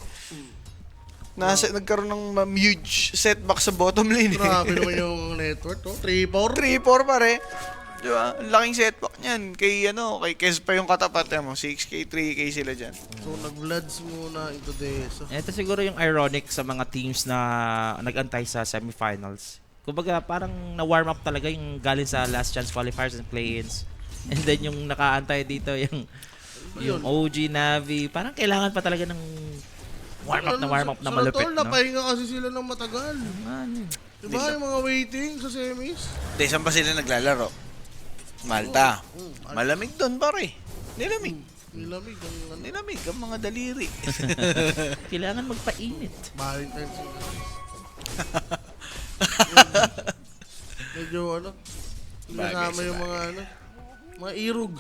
[SPEAKER 1] Nagkaroon ng huge setback sa bottom lane eh.
[SPEAKER 3] Grabe naman yung network, oh. 3-4.
[SPEAKER 1] 3-4 pare. Di ba? Ang laking setback niyan. Kay Kes pa yung katapat mo. 6K, 3K sila dyan.
[SPEAKER 3] So nag-bloods muna into this.
[SPEAKER 2] Ito siguro yung ironic sa mga teams na nag-antay sa semifinals. Kumbaga parang na-warm up talaga yung galing sa last chance qualifiers and play-ins. And then yung nakaantay dito yung OG Navi, parang kailangan pa talaga ng warm up na malupit, no?
[SPEAKER 3] Napahinga kasi sila ng matagal. Diba yung mga waiting sa semis?
[SPEAKER 1] Hindi, saan ba sila naglalaro? Malta. Malamig doon pare. Nilamig.
[SPEAKER 3] Nilamig ang ano.
[SPEAKER 1] Nilamig ang mga daliri.
[SPEAKER 2] Kailangan magpainit.
[SPEAKER 3] Valentine's Day. Medyo ano. Hindi
[SPEAKER 1] Bagay
[SPEAKER 3] kasama
[SPEAKER 1] sa
[SPEAKER 3] yung mga ano. Mga irog.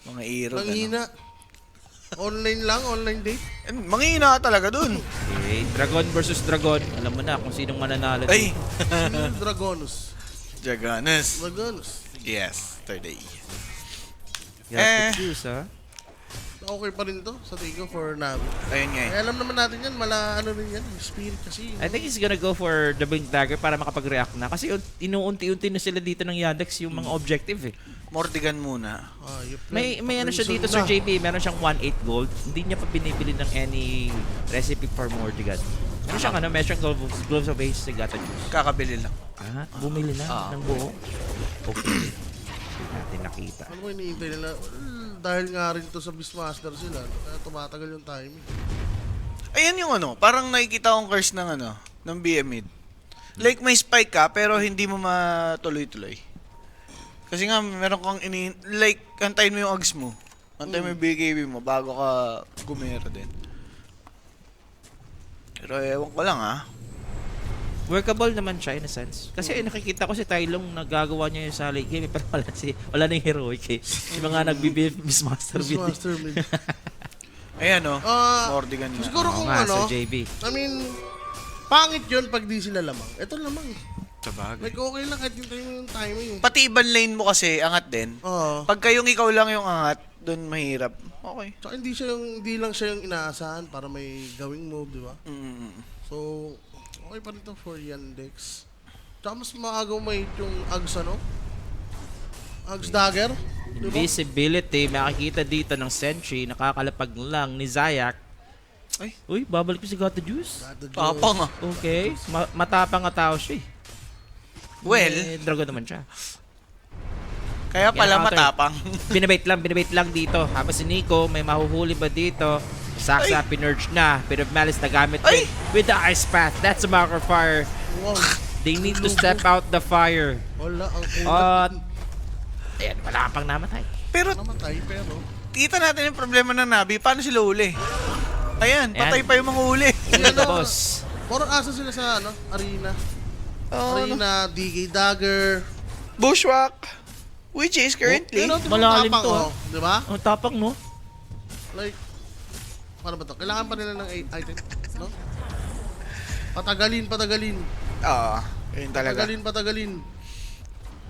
[SPEAKER 1] Mga iro.
[SPEAKER 3] Nanghina. Online lang, online date.
[SPEAKER 1] Manghihina ka talaga dun.
[SPEAKER 2] Okay, Dragon versus Dragon. Alam mo na kung sinong mananalo.
[SPEAKER 1] Ay!
[SPEAKER 3] Dragonus.
[SPEAKER 1] Jaganes.
[SPEAKER 3] Dragonus.
[SPEAKER 1] Yesterday.
[SPEAKER 2] Got the juice, ha?
[SPEAKER 3] Okay pa rin to sa tingin ko for Navi.
[SPEAKER 1] Ayun nga eh.
[SPEAKER 3] Alam naman natin yan, ano rin yan, spirit kasi.
[SPEAKER 2] I think he's gonna go for the Blink Dagger para makapag-react na. Kasi inuunti-unti na sila dito ng Yandex yung mga objective eh.
[SPEAKER 1] Mordigan muna.
[SPEAKER 2] May ano siya dito, Sir JP, meron siyang 1.8 gold. Hindi niya pa binibili ng any recipe for Mordigan. Meron siyang meron siyang Gloves of Ace sa Gata Juice.
[SPEAKER 1] Kakabili lang.
[SPEAKER 2] Bumili na ng buo. Okay. Hindi natin nakita.
[SPEAKER 3] Ano mo iniintay nila? Dahil nga rin to sa Beastmaster sila, kaya tumatagal yung timing.
[SPEAKER 1] Ayan yung parang nakikita kong curse ng BM mid. Like may spike ka, pero hindi mo matuloy-tuloy. Kasi nga, meron kang antayin mo yung ags mo. Antayin mo yung BKB mo bago ka gumera din. Pero ewan ko lang
[SPEAKER 2] Workable naman siya in a sense. Kasi nakikita ko si Tylong nagagawa niya yung sa late game pero wala na yung heroic eh. Yung mga nagbi-Beastmaster mid.
[SPEAKER 3] Beastmaster mid.
[SPEAKER 1] Ayan Mordigan na.
[SPEAKER 3] Siguro kung
[SPEAKER 2] Sir JB.
[SPEAKER 3] I mean, pangit yun pag di sila lamang. Ito lamang.
[SPEAKER 1] Sabagay.
[SPEAKER 3] Like okay lang kahit hintayin mo yung timing.
[SPEAKER 1] Pati ibang lane mo kasi, angat din.
[SPEAKER 3] Oo.
[SPEAKER 1] Pag kayong ikaw lang yung angat, doon mahirap. Okay.
[SPEAKER 3] Tsaka hindi lang siya yung inaasahan para may gawing move, di ba? So, okay pa rin to for Yandex. Tsaka mas maagawmate yung Ags Ags Dagger. Diba?
[SPEAKER 2] Invisibility, makikita dito ng Sentry, nakakalapag lang ni Zayak.
[SPEAKER 1] Ay.
[SPEAKER 2] Uy, babalik pa si Got the Juice.
[SPEAKER 1] Tapang
[SPEAKER 2] Okay, matapang nga tao siya eh.
[SPEAKER 1] Well,
[SPEAKER 2] Dragon naman siya.
[SPEAKER 1] kaya pala
[SPEAKER 2] Counter.
[SPEAKER 1] matapang.
[SPEAKER 2] binibait lang dito. Habang si Nico, may mahuhuli ba dito? Saksa, pinurge na. Bit of Malice na gamit
[SPEAKER 1] Ay!
[SPEAKER 2] din. With the Ice Path, that's a marker fire.
[SPEAKER 3] Wow.
[SPEAKER 2] They need to step out the fire.
[SPEAKER 3] Wala, ang kulat.
[SPEAKER 2] Ayan, wala pang namatay.
[SPEAKER 1] Pero
[SPEAKER 3] Namatay, pero...
[SPEAKER 1] kita natin yung problema ng Navi. Paano sila uli? Ayan, patay pa yung mga uli.
[SPEAKER 2] Sila boss.
[SPEAKER 3] Puro asa sila sa arena.
[SPEAKER 1] Oh,
[SPEAKER 3] Arena, DK Dagger.
[SPEAKER 1] Bushwhack. Which is currently.
[SPEAKER 3] Pero
[SPEAKER 2] Malalim
[SPEAKER 3] tapang,
[SPEAKER 2] to,
[SPEAKER 3] di ba?
[SPEAKER 2] Ang tapang, no?
[SPEAKER 3] Like, Paano ba to? Kailangan pa nila ng item, no? Patagalin.
[SPEAKER 1] Oo, yun talaga.
[SPEAKER 3] Patagalin.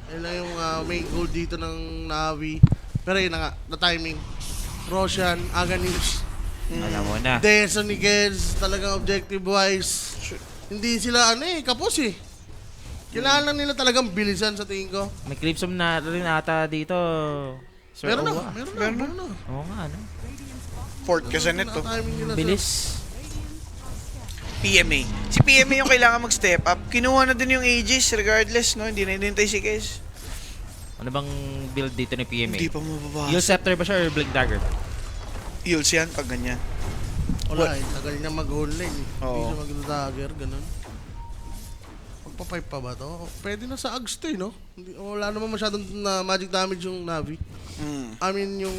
[SPEAKER 3] Yun lang yung main goal dito ng Navi. Pero yun na nga, the timing. Roshan, Aghanim,
[SPEAKER 2] Alam mo na.
[SPEAKER 3] Deson ni Geds, talagang objective-wise. Hindi sila kapos eh. Kailangan lang nila talagang bilisan sa tingin ko.
[SPEAKER 2] May Clipsum na rin ata dito. Sir
[SPEAKER 3] Meron
[SPEAKER 2] Owa.
[SPEAKER 3] na.
[SPEAKER 2] Oo nga, ano?
[SPEAKER 1] Fort kasi nito.
[SPEAKER 3] Timing nila,
[SPEAKER 2] Bilis.
[SPEAKER 1] PMA. Si PMA yung kailangan mag-step up. Kinuha na din yung Aegis regardless, no? Hindi na inintay si Kes.
[SPEAKER 2] Ano bang build dito ni PMA?
[SPEAKER 1] Hindi pa mababasa.
[SPEAKER 2] Yule Scepter ba siya or Blink Dagger?
[SPEAKER 1] Yules yan pag ganyan.
[SPEAKER 3] Wala eh, tagal niya mag-hold lane. Hindi
[SPEAKER 1] Oo.
[SPEAKER 3] siya mag-dagger, ganun. Magpa-pipe pa ba to? Pwede na sa Ags to eh, no? Wala naman masyadong na magic damage yung Navi. I mean yung,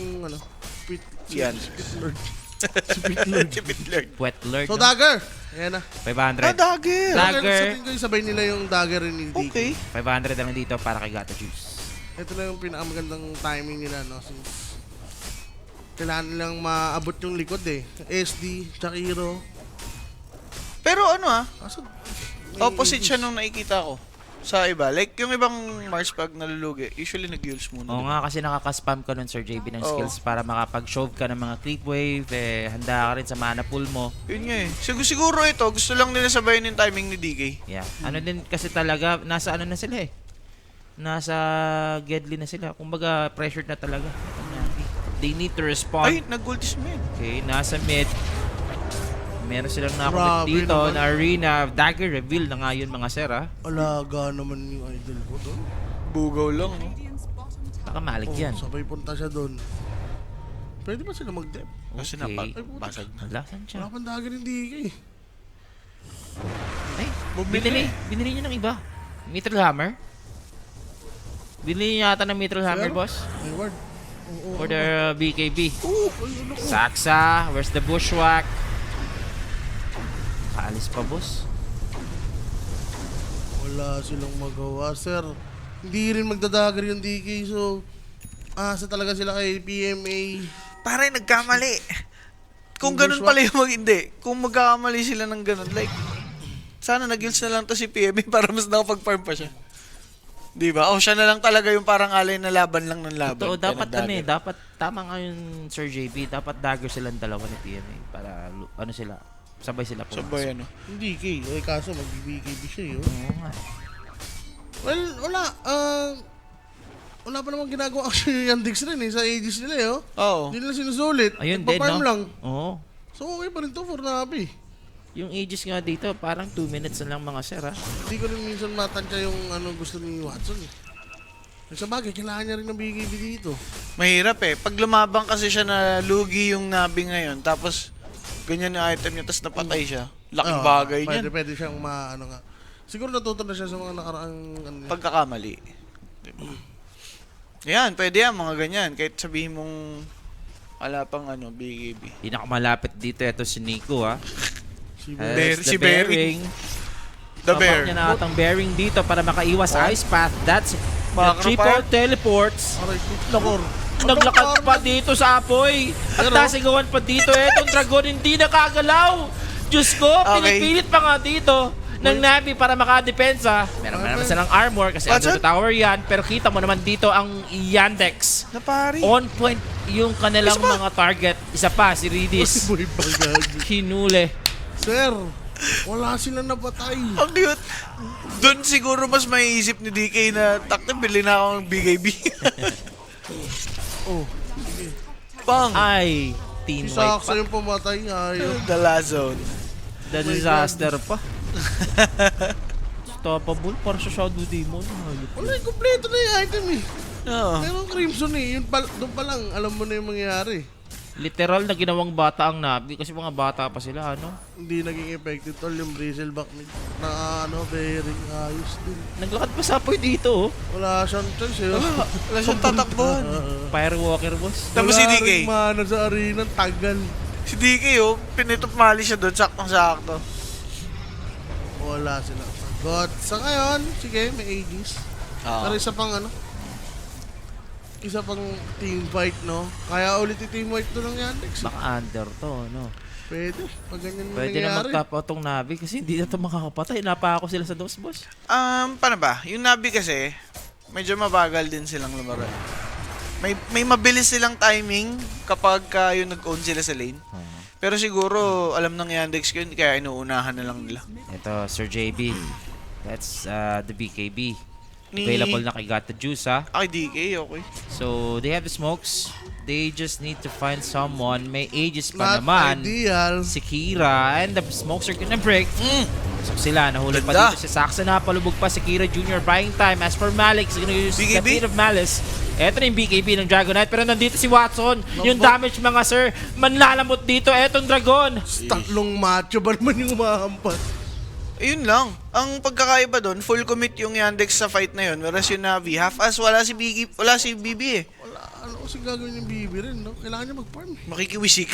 [SPEAKER 3] Pit...
[SPEAKER 1] Yan.
[SPEAKER 3] Si Pit Lord.
[SPEAKER 1] Si Pitlord.
[SPEAKER 2] Wet Lord.
[SPEAKER 3] So,
[SPEAKER 2] no?
[SPEAKER 3] dagger! Ayan na.
[SPEAKER 2] 500.
[SPEAKER 1] Dagger!
[SPEAKER 2] Dagger.
[SPEAKER 3] Sa tingin ko yung sabay nila yung dagger ni DK.
[SPEAKER 1] Okay.
[SPEAKER 2] 500 lang dito para kay Gata Juice.
[SPEAKER 3] Ito na yung pinakamagandang timing nila, no? Since kailangan nilang maabot yung likod eh. SD, Chakiro.
[SPEAKER 1] Pero
[SPEAKER 3] Kaso,
[SPEAKER 1] opposite siya nung nakikita ko sa iba. Like, yung ibang Mars pag nalulugi, usually nag-Yules muna.
[SPEAKER 2] Oo nga, kasi nakaka-spam ka nun, Sir JB, ng
[SPEAKER 1] Oo.
[SPEAKER 2] skills para makapag-shove ka ng mga creep wave, handa ka rin sa mana pool mo.
[SPEAKER 1] Yun nga eh. Siguro ito, gusto lang nila sabayin yung timing ni DK.
[SPEAKER 2] Yeah. Ano din kasi talaga, nasa ano na sila eh. Nasa Gedli na sila. Kumbaga, pressured na talaga. They need to respond.
[SPEAKER 1] Ay, nag-ultis mid.
[SPEAKER 2] Okay, nasa mid. Meron silang
[SPEAKER 3] Grabe
[SPEAKER 2] nakakomit dito
[SPEAKER 3] naman.
[SPEAKER 2] na arena. Dagger reveal na nga yun mga sir, ha?
[SPEAKER 3] alaga naman yung idol ko doon.
[SPEAKER 1] Bugaw lang, no?
[SPEAKER 2] Nakamalik yan.
[SPEAKER 3] Sabay punta siya doon. Pwede ba sila mag-dep?
[SPEAKER 1] Kasi
[SPEAKER 2] Okay.
[SPEAKER 1] basag na.
[SPEAKER 2] Wala, saan siya?
[SPEAKER 3] Wala pang dagger yung DK eh.
[SPEAKER 2] Ay,
[SPEAKER 1] Bumili.
[SPEAKER 2] binili niya ng iba. Mithril Hammer? Binili niya yata ng Mithril Hammer,
[SPEAKER 3] Sir?
[SPEAKER 2] boss?
[SPEAKER 3] May word. Oo.
[SPEAKER 2] For the BKB.
[SPEAKER 3] Ay, ano ko?
[SPEAKER 2] Saksa, where's the bushwhack? Kaalis pa, boss.
[SPEAKER 3] Wala silang magawa, sir. Hindi rin magdadagger yung DK, so asa talaga sila kay PMA.
[SPEAKER 1] Pare, nagkamali. Kung
[SPEAKER 3] Yung
[SPEAKER 1] ganun
[SPEAKER 3] bushwhack.
[SPEAKER 1] pala yung hindi. Kung magkakamali sila ng ganun, like, sana nag-Yules na lang to si PMA para mas nakapag-farm pa siya. Di ba? O siya na lang talaga yung parang alay na laban lang ng laban.
[SPEAKER 2] Totoo,
[SPEAKER 1] Kaya
[SPEAKER 2] dapat
[SPEAKER 1] nag-dagger.
[SPEAKER 2] dapat tama nga yun, Sir JB. Dapat dagger silang dalawa ni PMA para ano sila, sabay sila po.
[SPEAKER 1] Sabay ano.
[SPEAKER 3] Yung DK, eh kaso mag-BKB siya eh. Oh.
[SPEAKER 2] Oo nga.
[SPEAKER 3] Well, wala. Wala pa namang ginagawa actually yung Dix rin eh, sa ages nila eh. Oh.
[SPEAKER 1] Oo.
[SPEAKER 3] Hindi nila sinusulit.
[SPEAKER 2] Ayun din,
[SPEAKER 3] Nagpa-farm
[SPEAKER 2] no?
[SPEAKER 3] lang.
[SPEAKER 2] Oo.
[SPEAKER 3] So okay pa rin to for Navi.
[SPEAKER 2] Yung ages nga dito, parang 2 minutes na lang mga sir, ha?
[SPEAKER 3] Hindi ko rin minsan matansya yung gusto ni Watson eh. Sa bagay, kailangan niya rin ng BKB dito.
[SPEAKER 1] Mahirap eh. Pag lumabang kasi siya na lugi yung Nabi ngayon, tapos ganyan yung item niya, tapos napatay siya. Laking
[SPEAKER 3] Oo,
[SPEAKER 1] bagay
[SPEAKER 3] pwede,
[SPEAKER 1] niyan.
[SPEAKER 3] pwede siyang nga. Siguro natuto na siya sa mga nakaraang
[SPEAKER 1] Pagkakamali. Diba? Yan, pwede yan, mga ganyan. Kahit sabihin mong wala pang BKB.
[SPEAKER 2] Pinakamalapit dito, ito si Nico, ha?
[SPEAKER 3] si
[SPEAKER 2] Has
[SPEAKER 1] si
[SPEAKER 2] the bearing.
[SPEAKER 1] The
[SPEAKER 2] Papak
[SPEAKER 1] Bear.
[SPEAKER 2] niya na atang bearing dito para makaiwas sa ice path. That's the
[SPEAKER 1] Macro
[SPEAKER 2] triple
[SPEAKER 1] fire.
[SPEAKER 2] teleports.
[SPEAKER 3] Aray ko. Nakor.
[SPEAKER 2] Naglakad pa dito sa apoy. At
[SPEAKER 3] Pero-
[SPEAKER 2] nasigawan pa dito. Etong dragon hindi nakagalaw. Diyos ko,
[SPEAKER 1] Okay.
[SPEAKER 2] pinipilit pa nga dito ng Navi para makadepensa. Meron naman silang armor kasi
[SPEAKER 1] What's
[SPEAKER 2] under the
[SPEAKER 1] that?
[SPEAKER 2] tower yan. Pero kita mo naman dito ang Yandex.
[SPEAKER 1] Napari.
[SPEAKER 2] On point yung kanilang
[SPEAKER 1] Isa pa.
[SPEAKER 2] mga target. Isa pa, si
[SPEAKER 3] Si
[SPEAKER 2] Ridis.
[SPEAKER 3] Boy Bagag.
[SPEAKER 2] Hinuli.
[SPEAKER 3] Sir, wala sila napatay.
[SPEAKER 1] Ang cute. Doon siguro mas maiisip ni DK na takta, bili na akong BKB.
[SPEAKER 3] Oh,
[SPEAKER 1] Pang.
[SPEAKER 2] Ay, team
[SPEAKER 3] si
[SPEAKER 2] wipe
[SPEAKER 3] Saksa
[SPEAKER 2] pa.
[SPEAKER 3] yung pumatay. Ayun.
[SPEAKER 1] The last zone.
[SPEAKER 2] The disaster pa. Stoppable para sa Shadow Demon. Hayop.
[SPEAKER 3] Wala, kompleto na yung item eh.
[SPEAKER 1] Oo.
[SPEAKER 3] Pero Crimson eh, doon pa lang, alam mo na yung mangyayari.
[SPEAKER 2] Literal na ginawang bata ang Navi kasi mga bata pa sila, ano?
[SPEAKER 3] Hindi naging effective tol yung Bristleback na bearing ayos din.
[SPEAKER 2] Naglakad pa sa apoy dito, oh.
[SPEAKER 3] Wala siyang choice eh.
[SPEAKER 1] Wala siyang tatakbuhan.
[SPEAKER 2] Firewalker, boss.
[SPEAKER 1] Tapos si
[SPEAKER 3] Wala
[SPEAKER 1] DK.
[SPEAKER 3] ring mana sa arena, tagal.
[SPEAKER 1] Si DK pinitop mali siya doon, saktong-sakto.
[SPEAKER 3] Wala sila. God. Sa ngayon, sige, may Aegis.
[SPEAKER 1] Oo.
[SPEAKER 3] Pero isa pang isa pang team fight, no? Kaya ulit yung team fight to ng Yandex.
[SPEAKER 2] Baka under to, no?
[SPEAKER 3] Pwede. Pag ganyan
[SPEAKER 2] Pwede na
[SPEAKER 3] nangyayari.
[SPEAKER 2] mag-top out tong Navi kasi hindi na ito makakapatay. Napako sila sa dos, boss.
[SPEAKER 1] Paano ba? Yung Navi kasi, medyo mabagal din silang lumaran. May mabilis silang timing kapag yung nag-own sila sa lane. Pero siguro, alam ng Yandex yun, kaya inuunahan na lang nila.
[SPEAKER 2] Ito, Sir JB. That's the BKB.
[SPEAKER 1] Ni-
[SPEAKER 2] Available na kay Got the Juice, ha?
[SPEAKER 1] Ay, DK, okay.
[SPEAKER 2] So, they have the smokes. They just need to find someone. May ages pa
[SPEAKER 3] Not
[SPEAKER 2] naman.
[SPEAKER 3] ideal.
[SPEAKER 2] Si Kira. And the smokes are gonna break. So sila, nahulog pa
[SPEAKER 1] Ganda.
[SPEAKER 2] dito si Saxa. Napalubog pa si Kira Jr. buying time. As for Malik, he's gonna use the
[SPEAKER 1] BKB?
[SPEAKER 2] Fate of Malice. Eto na yung BKB ng Dragonite. Pero nandito si Watson. Yung damage mga sir. Manlalamot dito. Etong Dragon.
[SPEAKER 3] Tatlong macho ba naman yung umahampas?
[SPEAKER 1] Ayun lang. Ang pagkakaiba doon, full commit yung Yandex sa fight na yun. Whereas yung Navi, half-as, wala si BB eh.
[SPEAKER 3] Wala, ano kasi gagawin yung BB rin, no? Kailangan niya mag-farm.
[SPEAKER 1] Makikiwisik.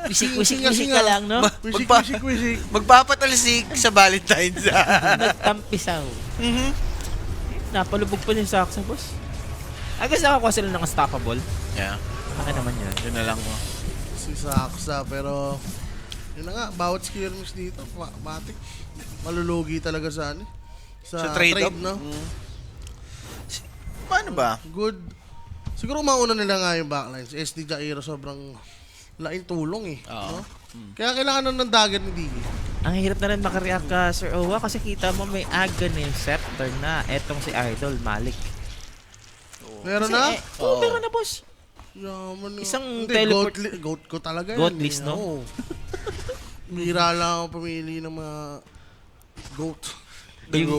[SPEAKER 2] Wisik-wisik
[SPEAKER 3] Kasi
[SPEAKER 2] ka lang, no?
[SPEAKER 3] Wisik,
[SPEAKER 1] Magpa-
[SPEAKER 3] wisik, wisik.
[SPEAKER 1] Magpapatalisik sa Valentine's.
[SPEAKER 2] Nagtampisaw.
[SPEAKER 1] Mhm.
[SPEAKER 2] Napalubog pa niya sa Saxa, boss. I guess nakakuha sila ng unstoppable.
[SPEAKER 1] Yeah.
[SPEAKER 2] Akin naman yun.
[SPEAKER 1] Yun na lang mo.
[SPEAKER 3] Si Saksa, pero yun na nga, bawat skirmish dito, matik. Malulugi talaga sa ano.
[SPEAKER 1] Sa trade-up,
[SPEAKER 3] no?
[SPEAKER 1] Paano ba?
[SPEAKER 3] Good. Siguro mauna nila nga yung backlines. SD Jairo sobrang laking tulong eh.
[SPEAKER 1] Oo.
[SPEAKER 3] No? Kaya kailangan na ng dagger ni Digi.
[SPEAKER 2] Ang hirap na rin makareact ka, Sir Owa, kasi kita mo may Aghanim Scepter na. Etong si Idol, Malik.
[SPEAKER 3] Meron
[SPEAKER 2] Kasi,
[SPEAKER 3] na?
[SPEAKER 2] Oo, meron na, boss.
[SPEAKER 3] Yaman yun.
[SPEAKER 2] Isang
[SPEAKER 3] Hindi,
[SPEAKER 2] teleport-
[SPEAKER 3] goat ko talaga
[SPEAKER 2] Goat
[SPEAKER 3] yan.
[SPEAKER 2] list, no?
[SPEAKER 3] Oo. Mira lang ako pumili ng mga goat.
[SPEAKER 2] Yung,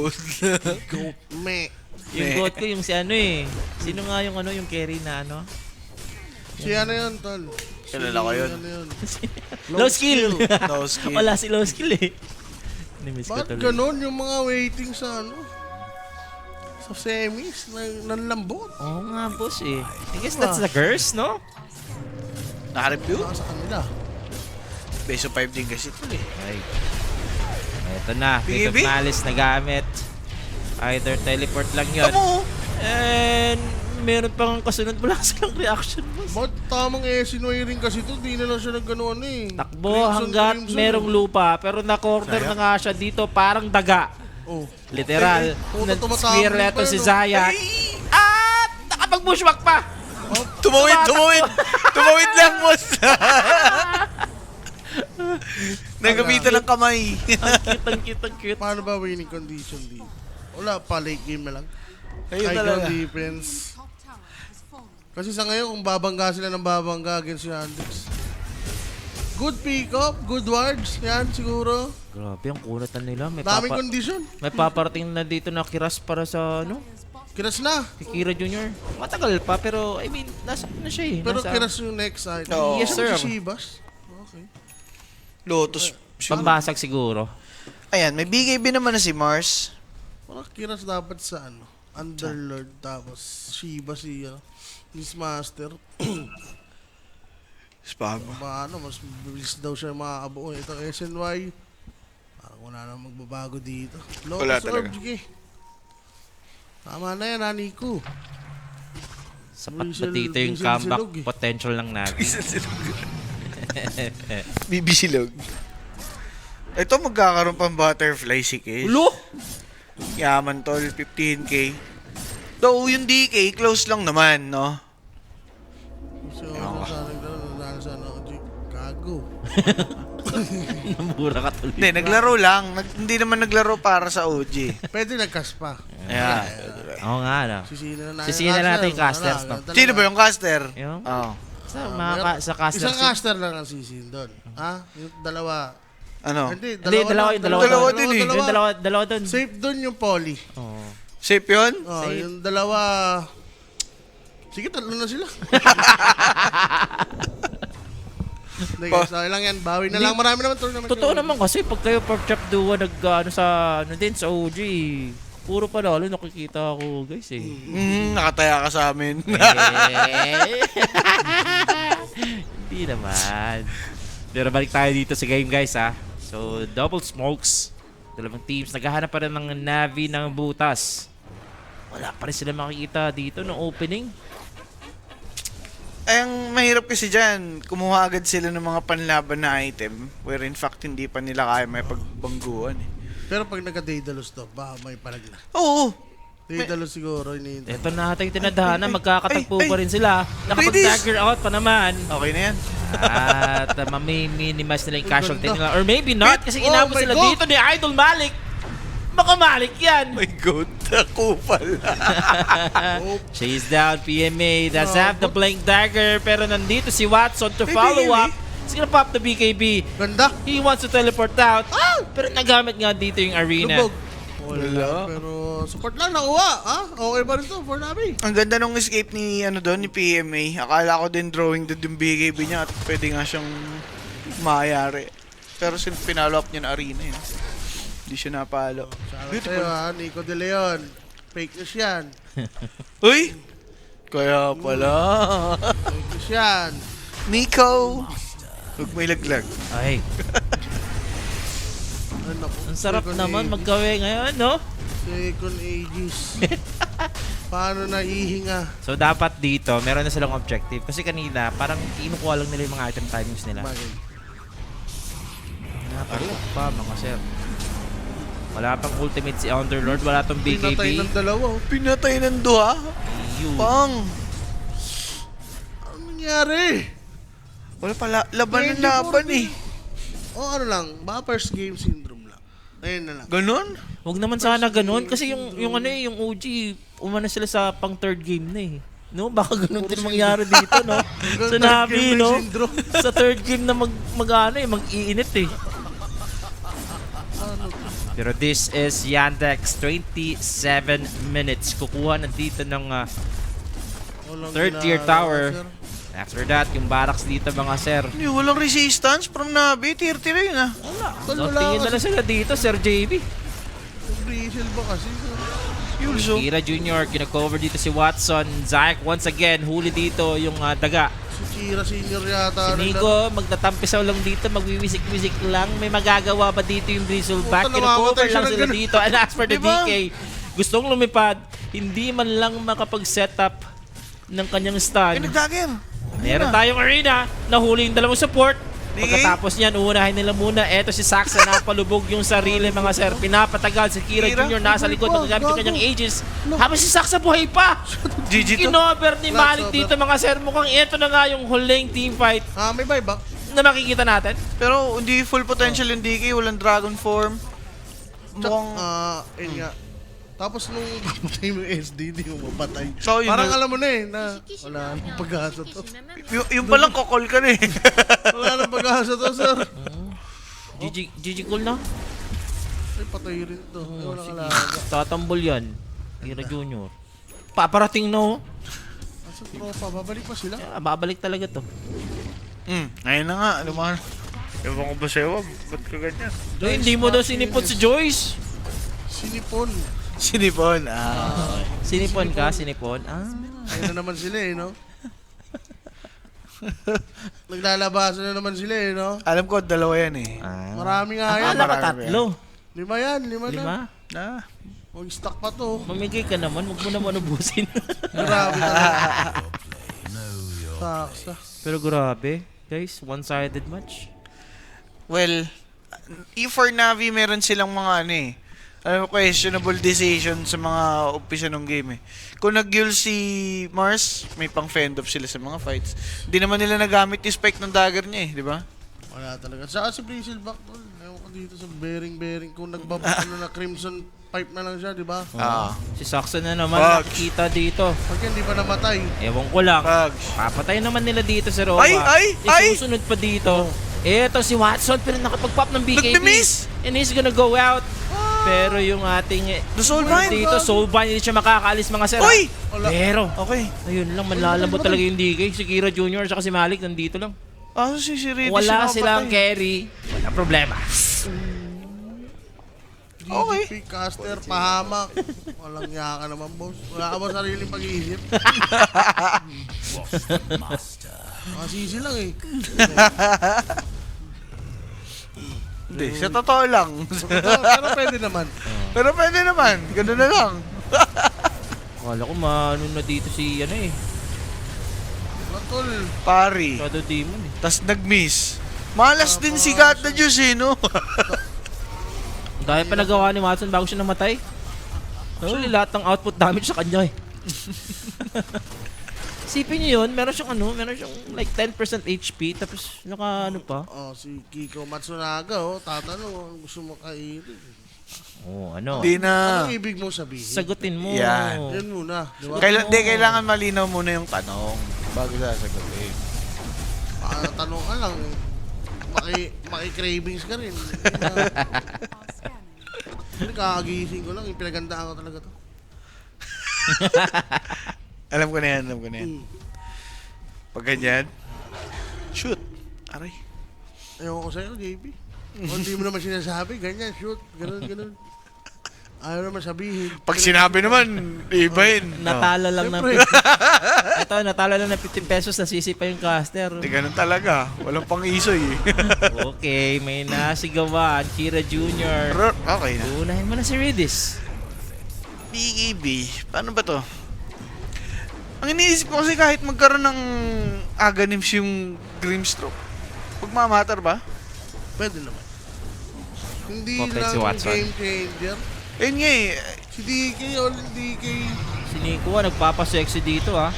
[SPEAKER 3] Goat me.
[SPEAKER 2] yung goat ko, yung si ano eh. Sino nga yung ano, yung carry na ano?
[SPEAKER 3] Si ano yun, tol?
[SPEAKER 1] Kilala ko yun.
[SPEAKER 3] Ano yun?
[SPEAKER 2] Low skill.
[SPEAKER 1] No skill.
[SPEAKER 2] Wala si low skill eh. Nimiss ko
[SPEAKER 3] Bakit
[SPEAKER 2] tuloy.
[SPEAKER 3] ganun yung mga waiting sa ano? Sa semis, nanlambot.
[SPEAKER 2] Oo nga, boss eh. I guess that's the curse, no?
[SPEAKER 1] Naka-review?
[SPEAKER 3] Nasa kanila.
[SPEAKER 1] Beso 5 din kasi ito eh.
[SPEAKER 2] Ay. Eto na, Fate of
[SPEAKER 1] BKB?
[SPEAKER 2] Malice na gamit. Either teleport lang yun.
[SPEAKER 1] Tamo!
[SPEAKER 2] And meron pang kasunod wala silang reaction, boss.
[SPEAKER 3] Ba't tamang sinuwi rin kasi ito, di na lang siya nagganuan eh.
[SPEAKER 2] Takbo
[SPEAKER 3] Crimson,
[SPEAKER 2] hanggat
[SPEAKER 3] Crimson.
[SPEAKER 2] merong lupa. Pero na-corner na nga siya dito, parang daga.
[SPEAKER 3] Oh.
[SPEAKER 2] Literal.
[SPEAKER 3] Puto, tumatama
[SPEAKER 2] Nag-spear
[SPEAKER 3] rin
[SPEAKER 2] leto
[SPEAKER 3] pa
[SPEAKER 2] si
[SPEAKER 3] yun, oh.
[SPEAKER 2] Zayat. At nakapag-bushwhack pa!
[SPEAKER 1] Tumawid, tumawid! Tumawid lang, boss! Nagamitan ng kamay.
[SPEAKER 2] Ang cute.
[SPEAKER 3] Paano ba winning condition dito? Wala pa, late game na lang.
[SPEAKER 1] Ayun
[SPEAKER 3] High
[SPEAKER 1] talaga.
[SPEAKER 3] ground defense. Kasi sa ngayon, kung babangga sila ng babangga against Yandex. Good pick up, good wards. Yan, siguro.
[SPEAKER 2] Grabe, ang kunatan nila.
[SPEAKER 3] Daming condition.
[SPEAKER 2] May paparating na dito na kiras para sa ano?
[SPEAKER 3] Kiras na.
[SPEAKER 2] Si Kira Jr. Matagal pa pero I mean, nasa na siya eh.
[SPEAKER 3] Pero
[SPEAKER 2] Nasa
[SPEAKER 3] kiras yung next item.
[SPEAKER 1] Oo.
[SPEAKER 2] Yes, sir.
[SPEAKER 3] Si Shibas. Okay.
[SPEAKER 1] Lotus.
[SPEAKER 2] pambasag siguro.
[SPEAKER 1] Ayan, may BKB naman na si Mars.
[SPEAKER 3] Wala kiras dapat sa ano. Underlord tapos Shiba si Miss Master.
[SPEAKER 1] Spam.
[SPEAKER 3] Ano, mas bilis daw siya makakabuo. Ito SNY. Parang wala na magbabago dito.
[SPEAKER 1] Wala
[SPEAKER 3] Lotus
[SPEAKER 1] talaga.
[SPEAKER 3] Orb, sige. Tama na yan, Nico.
[SPEAKER 2] Sapat ba
[SPEAKER 3] Whistle-
[SPEAKER 2] dito yung
[SPEAKER 3] whistle
[SPEAKER 2] comeback
[SPEAKER 3] silog eh.
[SPEAKER 2] potential ng Navi?
[SPEAKER 1] BB Silog. Ito magkakaroon pang butterfly si Case.
[SPEAKER 2] Ulo!
[SPEAKER 1] Yaman tol, 15k. Though yung DK, close lang naman, no?
[SPEAKER 3] So, sana gano'n, sana ako, G. Gago.
[SPEAKER 2] Namura ka tuloy.
[SPEAKER 1] Hindi, naglaro lang. Hindi naman naglaro para sa OG.
[SPEAKER 3] Pwede nagkas pa.
[SPEAKER 1] Ayan.
[SPEAKER 2] Oo nga, no?
[SPEAKER 3] Sisina na
[SPEAKER 2] Sisina natin yung casters, no?
[SPEAKER 1] Sino ba yung caster?
[SPEAKER 2] Yung?
[SPEAKER 1] Oh.
[SPEAKER 2] Sa caster.
[SPEAKER 3] Isang caster lang ang sisin doon. Ha? Yung dalawa.
[SPEAKER 1] Ano?
[SPEAKER 3] Hindi,
[SPEAKER 2] Hindi, dalawa yung dalawa.
[SPEAKER 1] Dalawa din eh.
[SPEAKER 2] Yung dalawa doon.
[SPEAKER 3] Safe doon yung poly.
[SPEAKER 2] Oo.
[SPEAKER 1] Safe yun?
[SPEAKER 3] Oh,
[SPEAKER 2] Safe.
[SPEAKER 3] yung dalawa... Sige, tatlo na sila. Hindi, guys, okay lang yan. Bawi na lang. Marami naman tournament.
[SPEAKER 2] Totoo
[SPEAKER 3] yun.
[SPEAKER 2] naman kasi pag kayo per chap duwa ano sa ano din sa OG, puro panalo nakikita ako guys eh.
[SPEAKER 1] Nakataya ka sa amin.
[SPEAKER 2] Eh. Hindi naman. Pero balik tayo dito sa game guys ha. So double smokes. Dalawang teams naghahanap pa rin ng Navi ng butas. wala pa rin sila makikita dito ng opening.
[SPEAKER 1] Ay, ang mahirap kasi dyan, kumuha agad sila ng mga panlaban na item where in fact hindi pa nila kaya may pagbangguan eh.
[SPEAKER 3] Pero pag nagka-Daedalus to, baka may palagla.
[SPEAKER 1] Oo!
[SPEAKER 3] Daedalus siguro, iniintay.
[SPEAKER 2] Ito na ating tinadhana,
[SPEAKER 1] Ay,
[SPEAKER 2] magkakatagpo
[SPEAKER 1] ay,
[SPEAKER 2] pa rin sila. Nakapag-dagger out pa naman.
[SPEAKER 1] Okay na yan.
[SPEAKER 2] At mamiminimas nila yung casualty nila. Or maybe not, kasi
[SPEAKER 3] Oh
[SPEAKER 2] inabot
[SPEAKER 3] my
[SPEAKER 2] sila
[SPEAKER 3] God.
[SPEAKER 2] dito ni Idol Malik. Baka Malik yan.
[SPEAKER 1] My God, ako pala.
[SPEAKER 2] Chase down, PMA. Does have the blank dagger. Pero nandito si Watson to
[SPEAKER 1] Hey,
[SPEAKER 2] follow
[SPEAKER 1] PMA.
[SPEAKER 2] up. He's gonna pop the BKB.
[SPEAKER 3] Ganda!
[SPEAKER 2] He wants to teleport out. Pero nagamit nga dito yung arena.
[SPEAKER 3] Lubog. Wala. Pero support lang nakuha. Ha? Okay ba rin to for Navi?
[SPEAKER 1] Ang ganda nung escape ni ni PMA. Akala ko din drawing doon yung BKB niya at pwede nga siyang mayari. Pero pinalo up niya na arena yun. Hindi siya napalo.
[SPEAKER 3] Shoutout
[SPEAKER 1] Beautiful.
[SPEAKER 3] sa'yo ha, Nico De Leon. Fake news yan.
[SPEAKER 1] Uy! Kaya pala.
[SPEAKER 3] Fake news yan.
[SPEAKER 1] Nico! Huwag may laglag.
[SPEAKER 2] Ay,
[SPEAKER 3] Ay, naku.
[SPEAKER 2] ang sarap
[SPEAKER 3] Second
[SPEAKER 2] naman
[SPEAKER 3] Aegis.
[SPEAKER 2] magkawe ngayon, no?
[SPEAKER 3] Second Aegis. Paano naihinga?
[SPEAKER 2] So dapat dito, meron na silang objective. Kasi kanina, parang kinukuha lang nila yung mga item timings nila.
[SPEAKER 3] Bagay.
[SPEAKER 2] Napakot pa mga sir. Wala pang ultimate si Underlord, wala tong
[SPEAKER 3] Pinatay
[SPEAKER 2] BKB.
[SPEAKER 3] ng dalawa. Oh.
[SPEAKER 1] Pinatay ng duha?
[SPEAKER 2] Yun.
[SPEAKER 1] Pang!
[SPEAKER 3] Ano nangyari?
[SPEAKER 1] Wala pala. Laban ng
[SPEAKER 3] 24
[SPEAKER 1] laban eh.
[SPEAKER 3] O ano lang, baka first game syndrome lang. Ayun na lang.
[SPEAKER 1] Ganon?
[SPEAKER 2] Huwag naman sana ganun kasi yung ano eh, yung OG, umano sila sa pang third game na eh. No, baka ganun din mangyari dito, no? Sa
[SPEAKER 3] Third
[SPEAKER 2] Navi,
[SPEAKER 3] game
[SPEAKER 2] no?
[SPEAKER 3] syndrome.
[SPEAKER 2] Sa third game na mag-iinit eh.
[SPEAKER 3] Ano to?
[SPEAKER 2] Pero this is Yandex, 27 minutes. Kukuha na dito ng
[SPEAKER 3] Walang
[SPEAKER 2] third tier
[SPEAKER 3] ginagawa,
[SPEAKER 2] tower.
[SPEAKER 3] sir.
[SPEAKER 2] After that, yung barracks dito mga sir.
[SPEAKER 1] Hindi, walang resistance from Navi. Tier-tier yun ah.
[SPEAKER 3] Tol,
[SPEAKER 2] So,
[SPEAKER 3] wala
[SPEAKER 2] tingin na
[SPEAKER 3] kasi.
[SPEAKER 2] lang sila dito, Sir JB.
[SPEAKER 3] Yung Brazil ba kasi?
[SPEAKER 1] Yulso.
[SPEAKER 2] Kira Jr., kina-cover dito si Watson. Zayak once again, huli dito yung daga.
[SPEAKER 3] Si Chira Senior yata.
[SPEAKER 2] Si Nico, magtatampisaw lang dito, magwiwisik-wisik lang. May magagawa ba dito yung Bristleback?
[SPEAKER 3] Puta,
[SPEAKER 2] Kina-cover
[SPEAKER 3] namamatay siya
[SPEAKER 2] lang
[SPEAKER 3] ng
[SPEAKER 2] sila
[SPEAKER 3] ganun.
[SPEAKER 2] dito. And as for the
[SPEAKER 1] Diba?
[SPEAKER 2] DK, gustong lumipad, hindi man lang makapag-setup ng kanyang stun.
[SPEAKER 1] Pinagdagger.
[SPEAKER 2] Meron tayong arena, nahuli yung dalawang support.
[SPEAKER 1] DK?
[SPEAKER 2] Pagkatapos niyan, uunahin nila muna. Eto si Saxa na palubog yung sarili mga sir. Pinapatagal si Kira
[SPEAKER 1] Kira?
[SPEAKER 2] Jr. nasa likod ng gamit yung kanyang Aegis. Habang si Saxa buhay pa.
[SPEAKER 1] GG to.
[SPEAKER 2] Kinover ni
[SPEAKER 3] Last
[SPEAKER 2] Malik
[SPEAKER 3] over.
[SPEAKER 2] dito mga sir. Mukhang ito na nga yung huling teamfight
[SPEAKER 3] Ah, may buyback.
[SPEAKER 2] na makikita natin.
[SPEAKER 1] Pero hindi full potential yung DK. Walang dragon form. Mukhang...
[SPEAKER 3] Ayun nga. Tapos nung papatay mo yung SD, hindi mo mapatay.
[SPEAKER 1] So, yun
[SPEAKER 3] Parang
[SPEAKER 1] na-
[SPEAKER 3] alam mo na eh, na wala nang pag-asa to.
[SPEAKER 1] yung palang kokol ka na eh.
[SPEAKER 3] Wala nang pag-asa to, sir.
[SPEAKER 2] GG cool na.
[SPEAKER 3] Ay, patay rin to. Ay, walang alaga.
[SPEAKER 2] Tatambol yan. Kira Jr. Paparating no.
[SPEAKER 3] Asa tropa, babalik pa sila?
[SPEAKER 2] Babalik talaga to.
[SPEAKER 1] Ngayon na nga. Ano mga... Ewan ko ba sa'yo? Ba't ka ganyan?
[SPEAKER 2] Hindi mo daw sinipot si Joyce.
[SPEAKER 3] Sinipon.
[SPEAKER 1] Sinipon.
[SPEAKER 2] Sinipon ka? Sinipon?
[SPEAKER 3] Ayun na naman sila eh, no? Naglalabasan na naman sila eh, no?
[SPEAKER 1] Alam ko, dalawa yan eh.
[SPEAKER 3] Marami nga yan.
[SPEAKER 2] Akala ka
[SPEAKER 1] marami
[SPEAKER 2] tatlo.
[SPEAKER 3] Lima yan, lima na.
[SPEAKER 2] Lima?
[SPEAKER 1] Ah.
[SPEAKER 3] Mag-stock pa to.
[SPEAKER 2] Mamigay ka naman, huwag mo naman ubusin.
[SPEAKER 3] Grabe talaga. Saksa.
[SPEAKER 2] Pero grabe, guys, one-sided match.
[SPEAKER 1] Well, for Navi, meron silang mga ano eh. Questionable decision sa mga umpisa ng game eh. Kung nag-yul si Mars, may pang fend off sila sa mga fights. Hindi naman nila nagamit yung spike ng dagger niya eh, di ba?
[SPEAKER 3] Wala talaga. Saka si Bristleback, tol. Ewan ko dito sa bearing. Kung nagbabak na Crimson Pipe na lang siya, di ba?
[SPEAKER 2] Si Saxon na naman
[SPEAKER 1] Fuck.
[SPEAKER 2] nakikita dito.
[SPEAKER 3] Pag hindi pa namatay.
[SPEAKER 2] Ewan ko lang.
[SPEAKER 1] Pugs.
[SPEAKER 2] Papatay naman nila dito si Rova.
[SPEAKER 1] Ay!
[SPEAKER 2] Isusunod pa dito. Eto si Watson, pero nakapag-pop ng BKB.
[SPEAKER 1] Nagmi-miss!
[SPEAKER 2] And he's gonna go out. Pero yung ating
[SPEAKER 1] The Soulbind?
[SPEAKER 2] dito, Soulbind, hindi siya makakaalis mga sir.
[SPEAKER 1] Uy!
[SPEAKER 3] Wala.
[SPEAKER 2] Pero,
[SPEAKER 1] Okay.
[SPEAKER 2] ayun lang, manlalambot talaga yung DK. Si Kira Jr. at si Malik nandito lang.
[SPEAKER 1] Si Sirius
[SPEAKER 2] Wala
[SPEAKER 1] na
[SPEAKER 2] silang
[SPEAKER 1] kapatay.
[SPEAKER 2] carry. Wala problema.
[SPEAKER 1] Okay.
[SPEAKER 3] GDP, caster, pahamak. Walang yaka naman, boss. Wala ka ba sariling pag-iisip? Masisi lang eh.
[SPEAKER 1] Hindi, sa totoo lang.
[SPEAKER 3] Pero pwede naman.
[SPEAKER 1] Pero pwede naman. Ganun na lang.
[SPEAKER 2] Akala ko maano na dito si ano eh.
[SPEAKER 3] Tol.
[SPEAKER 1] Pari.
[SPEAKER 2] Shadow Demon eh.
[SPEAKER 1] Tas nag-miss. Malas din si God the Diyos eh, no?
[SPEAKER 2] Ang dami pa nagawa ni Watson bago siya namatay. Actually, lahat ng output damage sa kanya eh. Isipin niyo yun, meron siyang like 10% HP, tapos naka ano pa.
[SPEAKER 3] Oh, si Kiko Matsunaga, tatanong, gusto mo kainin.
[SPEAKER 2] Ano?
[SPEAKER 1] Di na.
[SPEAKER 3] Anong ibig mo sabihin?
[SPEAKER 2] Sagutin mo.
[SPEAKER 1] Yan.
[SPEAKER 3] Yan muna, di ba?
[SPEAKER 1] Kailangan malinaw muna yung tanong bago sasagutin.
[SPEAKER 3] Tanong ka lang, maki-cravings ka rin. Kakagising ko lang, yung pinagandaan ko talaga to.
[SPEAKER 1] Alam ko na yan. Pag ganyan, shoot. Aray.
[SPEAKER 3] Ewan ko sa'yo, JP. O hindi mo naman sinasabi, ganyan, shoot, ganun. Ayaw naman sabihin.
[SPEAKER 1] Pag sinabi naman, ibahin.
[SPEAKER 2] Natalo lang ng
[SPEAKER 3] Siyempre.
[SPEAKER 2] natalo lang ng 50 pesos, nasisi pa yung caster.
[SPEAKER 1] Hindi ganun talaga. Walang pang-isoy eh.
[SPEAKER 2] Okay, may nasigawan. Kira Jr.
[SPEAKER 1] Okay na.
[SPEAKER 2] Unahin mo na si Ridis.
[SPEAKER 1] BKB. Paano ba to? Ang iniisip ko kasi kahit magkaroon ng Aghanims yung Grimstroke, magmamatter ba?
[SPEAKER 3] Pwede naman. Hindi
[SPEAKER 2] Puppet
[SPEAKER 3] lang
[SPEAKER 2] si Watson.
[SPEAKER 3] game changer.
[SPEAKER 1] Ayun nga eh.
[SPEAKER 3] Si DK, all DK.
[SPEAKER 2] Si Nico nagpapasexy dito ah.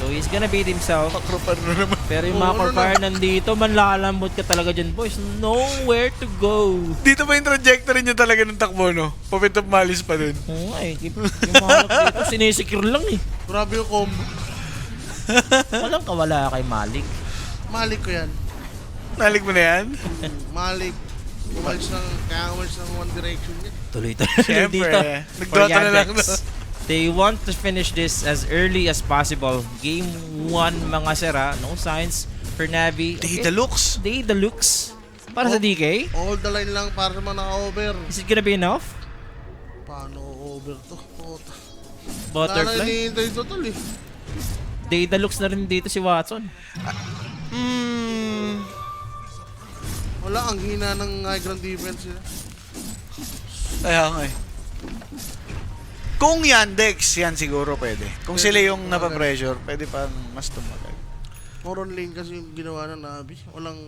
[SPEAKER 2] So he's gonna beat himself.
[SPEAKER 1] Makropan na naman.
[SPEAKER 2] Pero yung
[SPEAKER 3] Oo,
[SPEAKER 2] mga
[SPEAKER 3] ano
[SPEAKER 2] Corvair nandito, manlakalambot ka talaga dyan boys. Nowhere to go.
[SPEAKER 1] Dito ba yung trajectory niya talaga ng takbo, no? Papit of malice pa din.
[SPEAKER 2] Oo nga eh. Yung mga dito, sinisecure lang eh.
[SPEAKER 3] Grabe yung combo.
[SPEAKER 2] Walang kawala kay Malik.
[SPEAKER 3] Malik ko yan.
[SPEAKER 1] Nalig mo na yan?
[SPEAKER 3] Malik. Umalis ng One Direction niya.
[SPEAKER 2] Tuloy-tuloy
[SPEAKER 1] Siyempre.
[SPEAKER 2] dito.
[SPEAKER 1] Nagdota
[SPEAKER 2] For
[SPEAKER 1] na lang,
[SPEAKER 2] Yandex.
[SPEAKER 1] no?
[SPEAKER 2] They want to finish this as early as possible. Game 1 mga sera. No signs for Navi.
[SPEAKER 1] Day Deluxe.
[SPEAKER 2] Day Deluxe. Para sa DK.
[SPEAKER 3] All the line lang para sa mga naka-over.
[SPEAKER 2] Is it gonna be enough?
[SPEAKER 3] Paano over to? Puta.
[SPEAKER 2] Butterfly.
[SPEAKER 3] Hinihintay to tol eh.
[SPEAKER 2] Day Deluxe na rin dito si Watson.
[SPEAKER 3] Wala, ang hina ng high ground defense nila.
[SPEAKER 1] Kaya nga eh. Kung Yandex, yan siguro pwede. Kung sila yung napapressure, pwede pa mas tumagal.
[SPEAKER 3] More on lane kasi yung ginawa ng Navi. Walang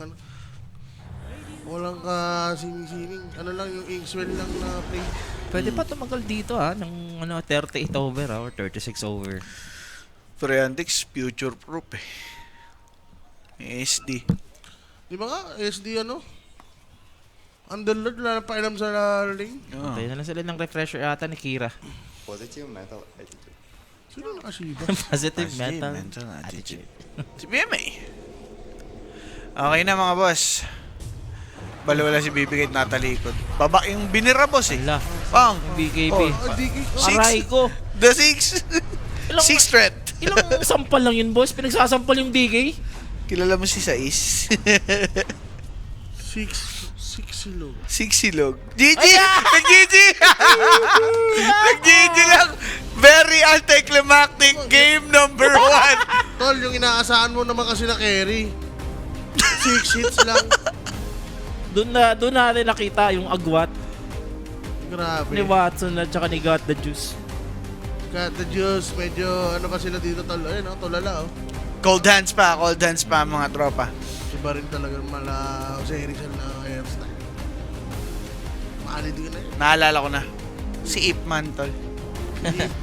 [SPEAKER 3] sining-sining. Ano lang yung Inkswell lang na play.
[SPEAKER 2] Pwede pa tumagal dito ng 38 over or 36 over.
[SPEAKER 1] Pero Yandex, future proof eh. May SD.
[SPEAKER 3] Di ba nga, SD Underlord, wala na pailam sa lane.
[SPEAKER 1] Oh.
[SPEAKER 2] Tayo na lang sila ng refresher ata ni Kira.
[SPEAKER 4] Positive metal attitude.
[SPEAKER 3] Sino nakasiba?
[SPEAKER 2] Positive
[SPEAKER 1] Positive
[SPEAKER 2] mental
[SPEAKER 1] mental
[SPEAKER 2] attitude.
[SPEAKER 1] Si BMA. Okay na mga boss. Baliwala si BB kahit natalikod. Baba yung binira boss eh.
[SPEAKER 2] Ala,
[SPEAKER 1] Pang.
[SPEAKER 2] BKB.
[SPEAKER 3] DK.
[SPEAKER 1] Six.
[SPEAKER 2] Aray ko.
[SPEAKER 1] The 6.
[SPEAKER 2] Ilang-
[SPEAKER 1] 6 threat.
[SPEAKER 2] Ilang sampal lang yun, boss? Pinagsasampal yung DK?
[SPEAKER 1] Kilala mo si Sais.
[SPEAKER 3] 6 silog.
[SPEAKER 1] 6 silog. GG! Nag-GG! Nag-GG lang! Very anticlimactic game number 1.
[SPEAKER 3] Tol, yung inaasahan mo naman kasi na carry. 6 hits lang.
[SPEAKER 2] Doon natin nakita yung agwat
[SPEAKER 3] Grabe.
[SPEAKER 2] ni Watson at saka ni Got the Juice.
[SPEAKER 3] Got the juice, medyo ano pa sila dito tol. Ayun tulala
[SPEAKER 1] Cold hands pa mga tropa.
[SPEAKER 3] Iba rin talaga mala sa Erickson na hairstyle. Maalid ka na yun.
[SPEAKER 1] Naalala ko na. Si Ip Man, tol.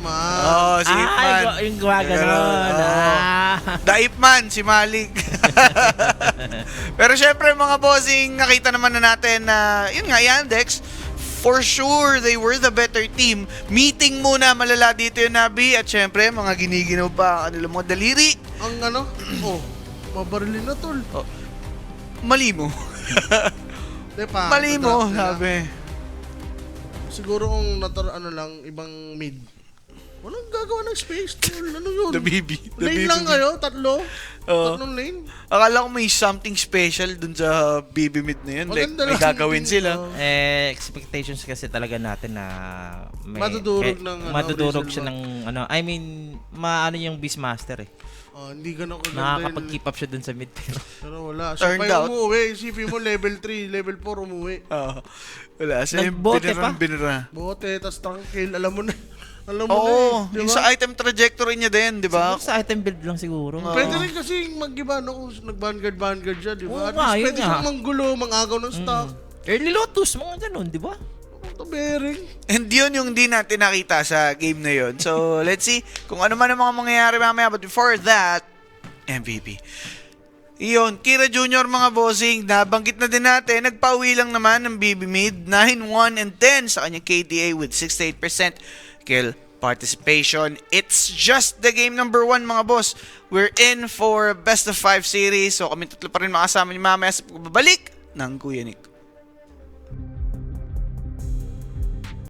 [SPEAKER 3] Man.
[SPEAKER 1] Oh, si Ip Man.
[SPEAKER 2] Yung gumagano.
[SPEAKER 1] The Ip Man, si Malik. Pero syempre mga bossing, nakita naman na natin na, yun nga, Yandex, for sure, they were the better team. Meeting muna, malala dito yung Nabi. At syempre, mga giniginaw pa ang kanilang mga daliri.
[SPEAKER 3] Ang mabarilin na tol.
[SPEAKER 1] Mali mo.
[SPEAKER 3] Diba?
[SPEAKER 1] Mali mo, sabi.
[SPEAKER 3] Siguro kung ibang mid. Walang gagawa ng space tol. Ano yun?
[SPEAKER 1] The baby.
[SPEAKER 3] Lane lang kayo, tatlo.
[SPEAKER 1] Oo.
[SPEAKER 3] Tatlong lane.
[SPEAKER 1] Akala ko may something special dun sa BB mid na yun. Like,
[SPEAKER 3] Maganda
[SPEAKER 1] may
[SPEAKER 3] lang.
[SPEAKER 1] gagawin sila.
[SPEAKER 2] Expectations kasi talaga natin na may
[SPEAKER 3] Madudurog ng
[SPEAKER 2] siya ng I mean, maano yung Beastmaster eh.
[SPEAKER 3] Hindi ganun kaganda
[SPEAKER 2] Nakakapag-keep up siya dun sa mid
[SPEAKER 3] Pero wala. Siya
[SPEAKER 1] Turned
[SPEAKER 3] pa
[SPEAKER 1] out.
[SPEAKER 3] yung umuwi. Isipin mo, level 3, level 4 umuwi.
[SPEAKER 1] Wala. Sa yung
[SPEAKER 2] Nagbote pa?
[SPEAKER 1] binira.
[SPEAKER 3] Bote, tas trunk kill. Alam mo na. Alam mo
[SPEAKER 1] Oo,
[SPEAKER 3] na eh, di
[SPEAKER 1] yung
[SPEAKER 3] ba?
[SPEAKER 1] sa item trajectory niya din, di ba?
[SPEAKER 2] Siguro sa item build lang siguro.
[SPEAKER 1] Oo.
[SPEAKER 3] Pwede rin kasi mag-iba, no? Kung nag-vanguard siya, di
[SPEAKER 2] Oo
[SPEAKER 3] ba? At
[SPEAKER 2] nga,
[SPEAKER 3] least
[SPEAKER 2] yun
[SPEAKER 3] pwede
[SPEAKER 2] nga.
[SPEAKER 3] siyang manggulo, mangagaw ng stock.
[SPEAKER 2] Early Lotus, mga ganun, di ba?
[SPEAKER 3] Ito, bearing.
[SPEAKER 1] And yun yung di natin nakita sa game na yun. So, let's see kung ano man ang mga mangyayari mamaya. But before that, MVP. Iyon, Kira Jr. mga bossing, nabanggit na din natin, nagpauwi lang naman ng BB Mid, 9-1 and 10 sa kanyang KDA with 68% kill participation. It's just the game number 1 mga boss. We're in for best of 5 series. So kami tatlo pa rin makasama ni mamaya sa pagbabalik ng Kuya Nick.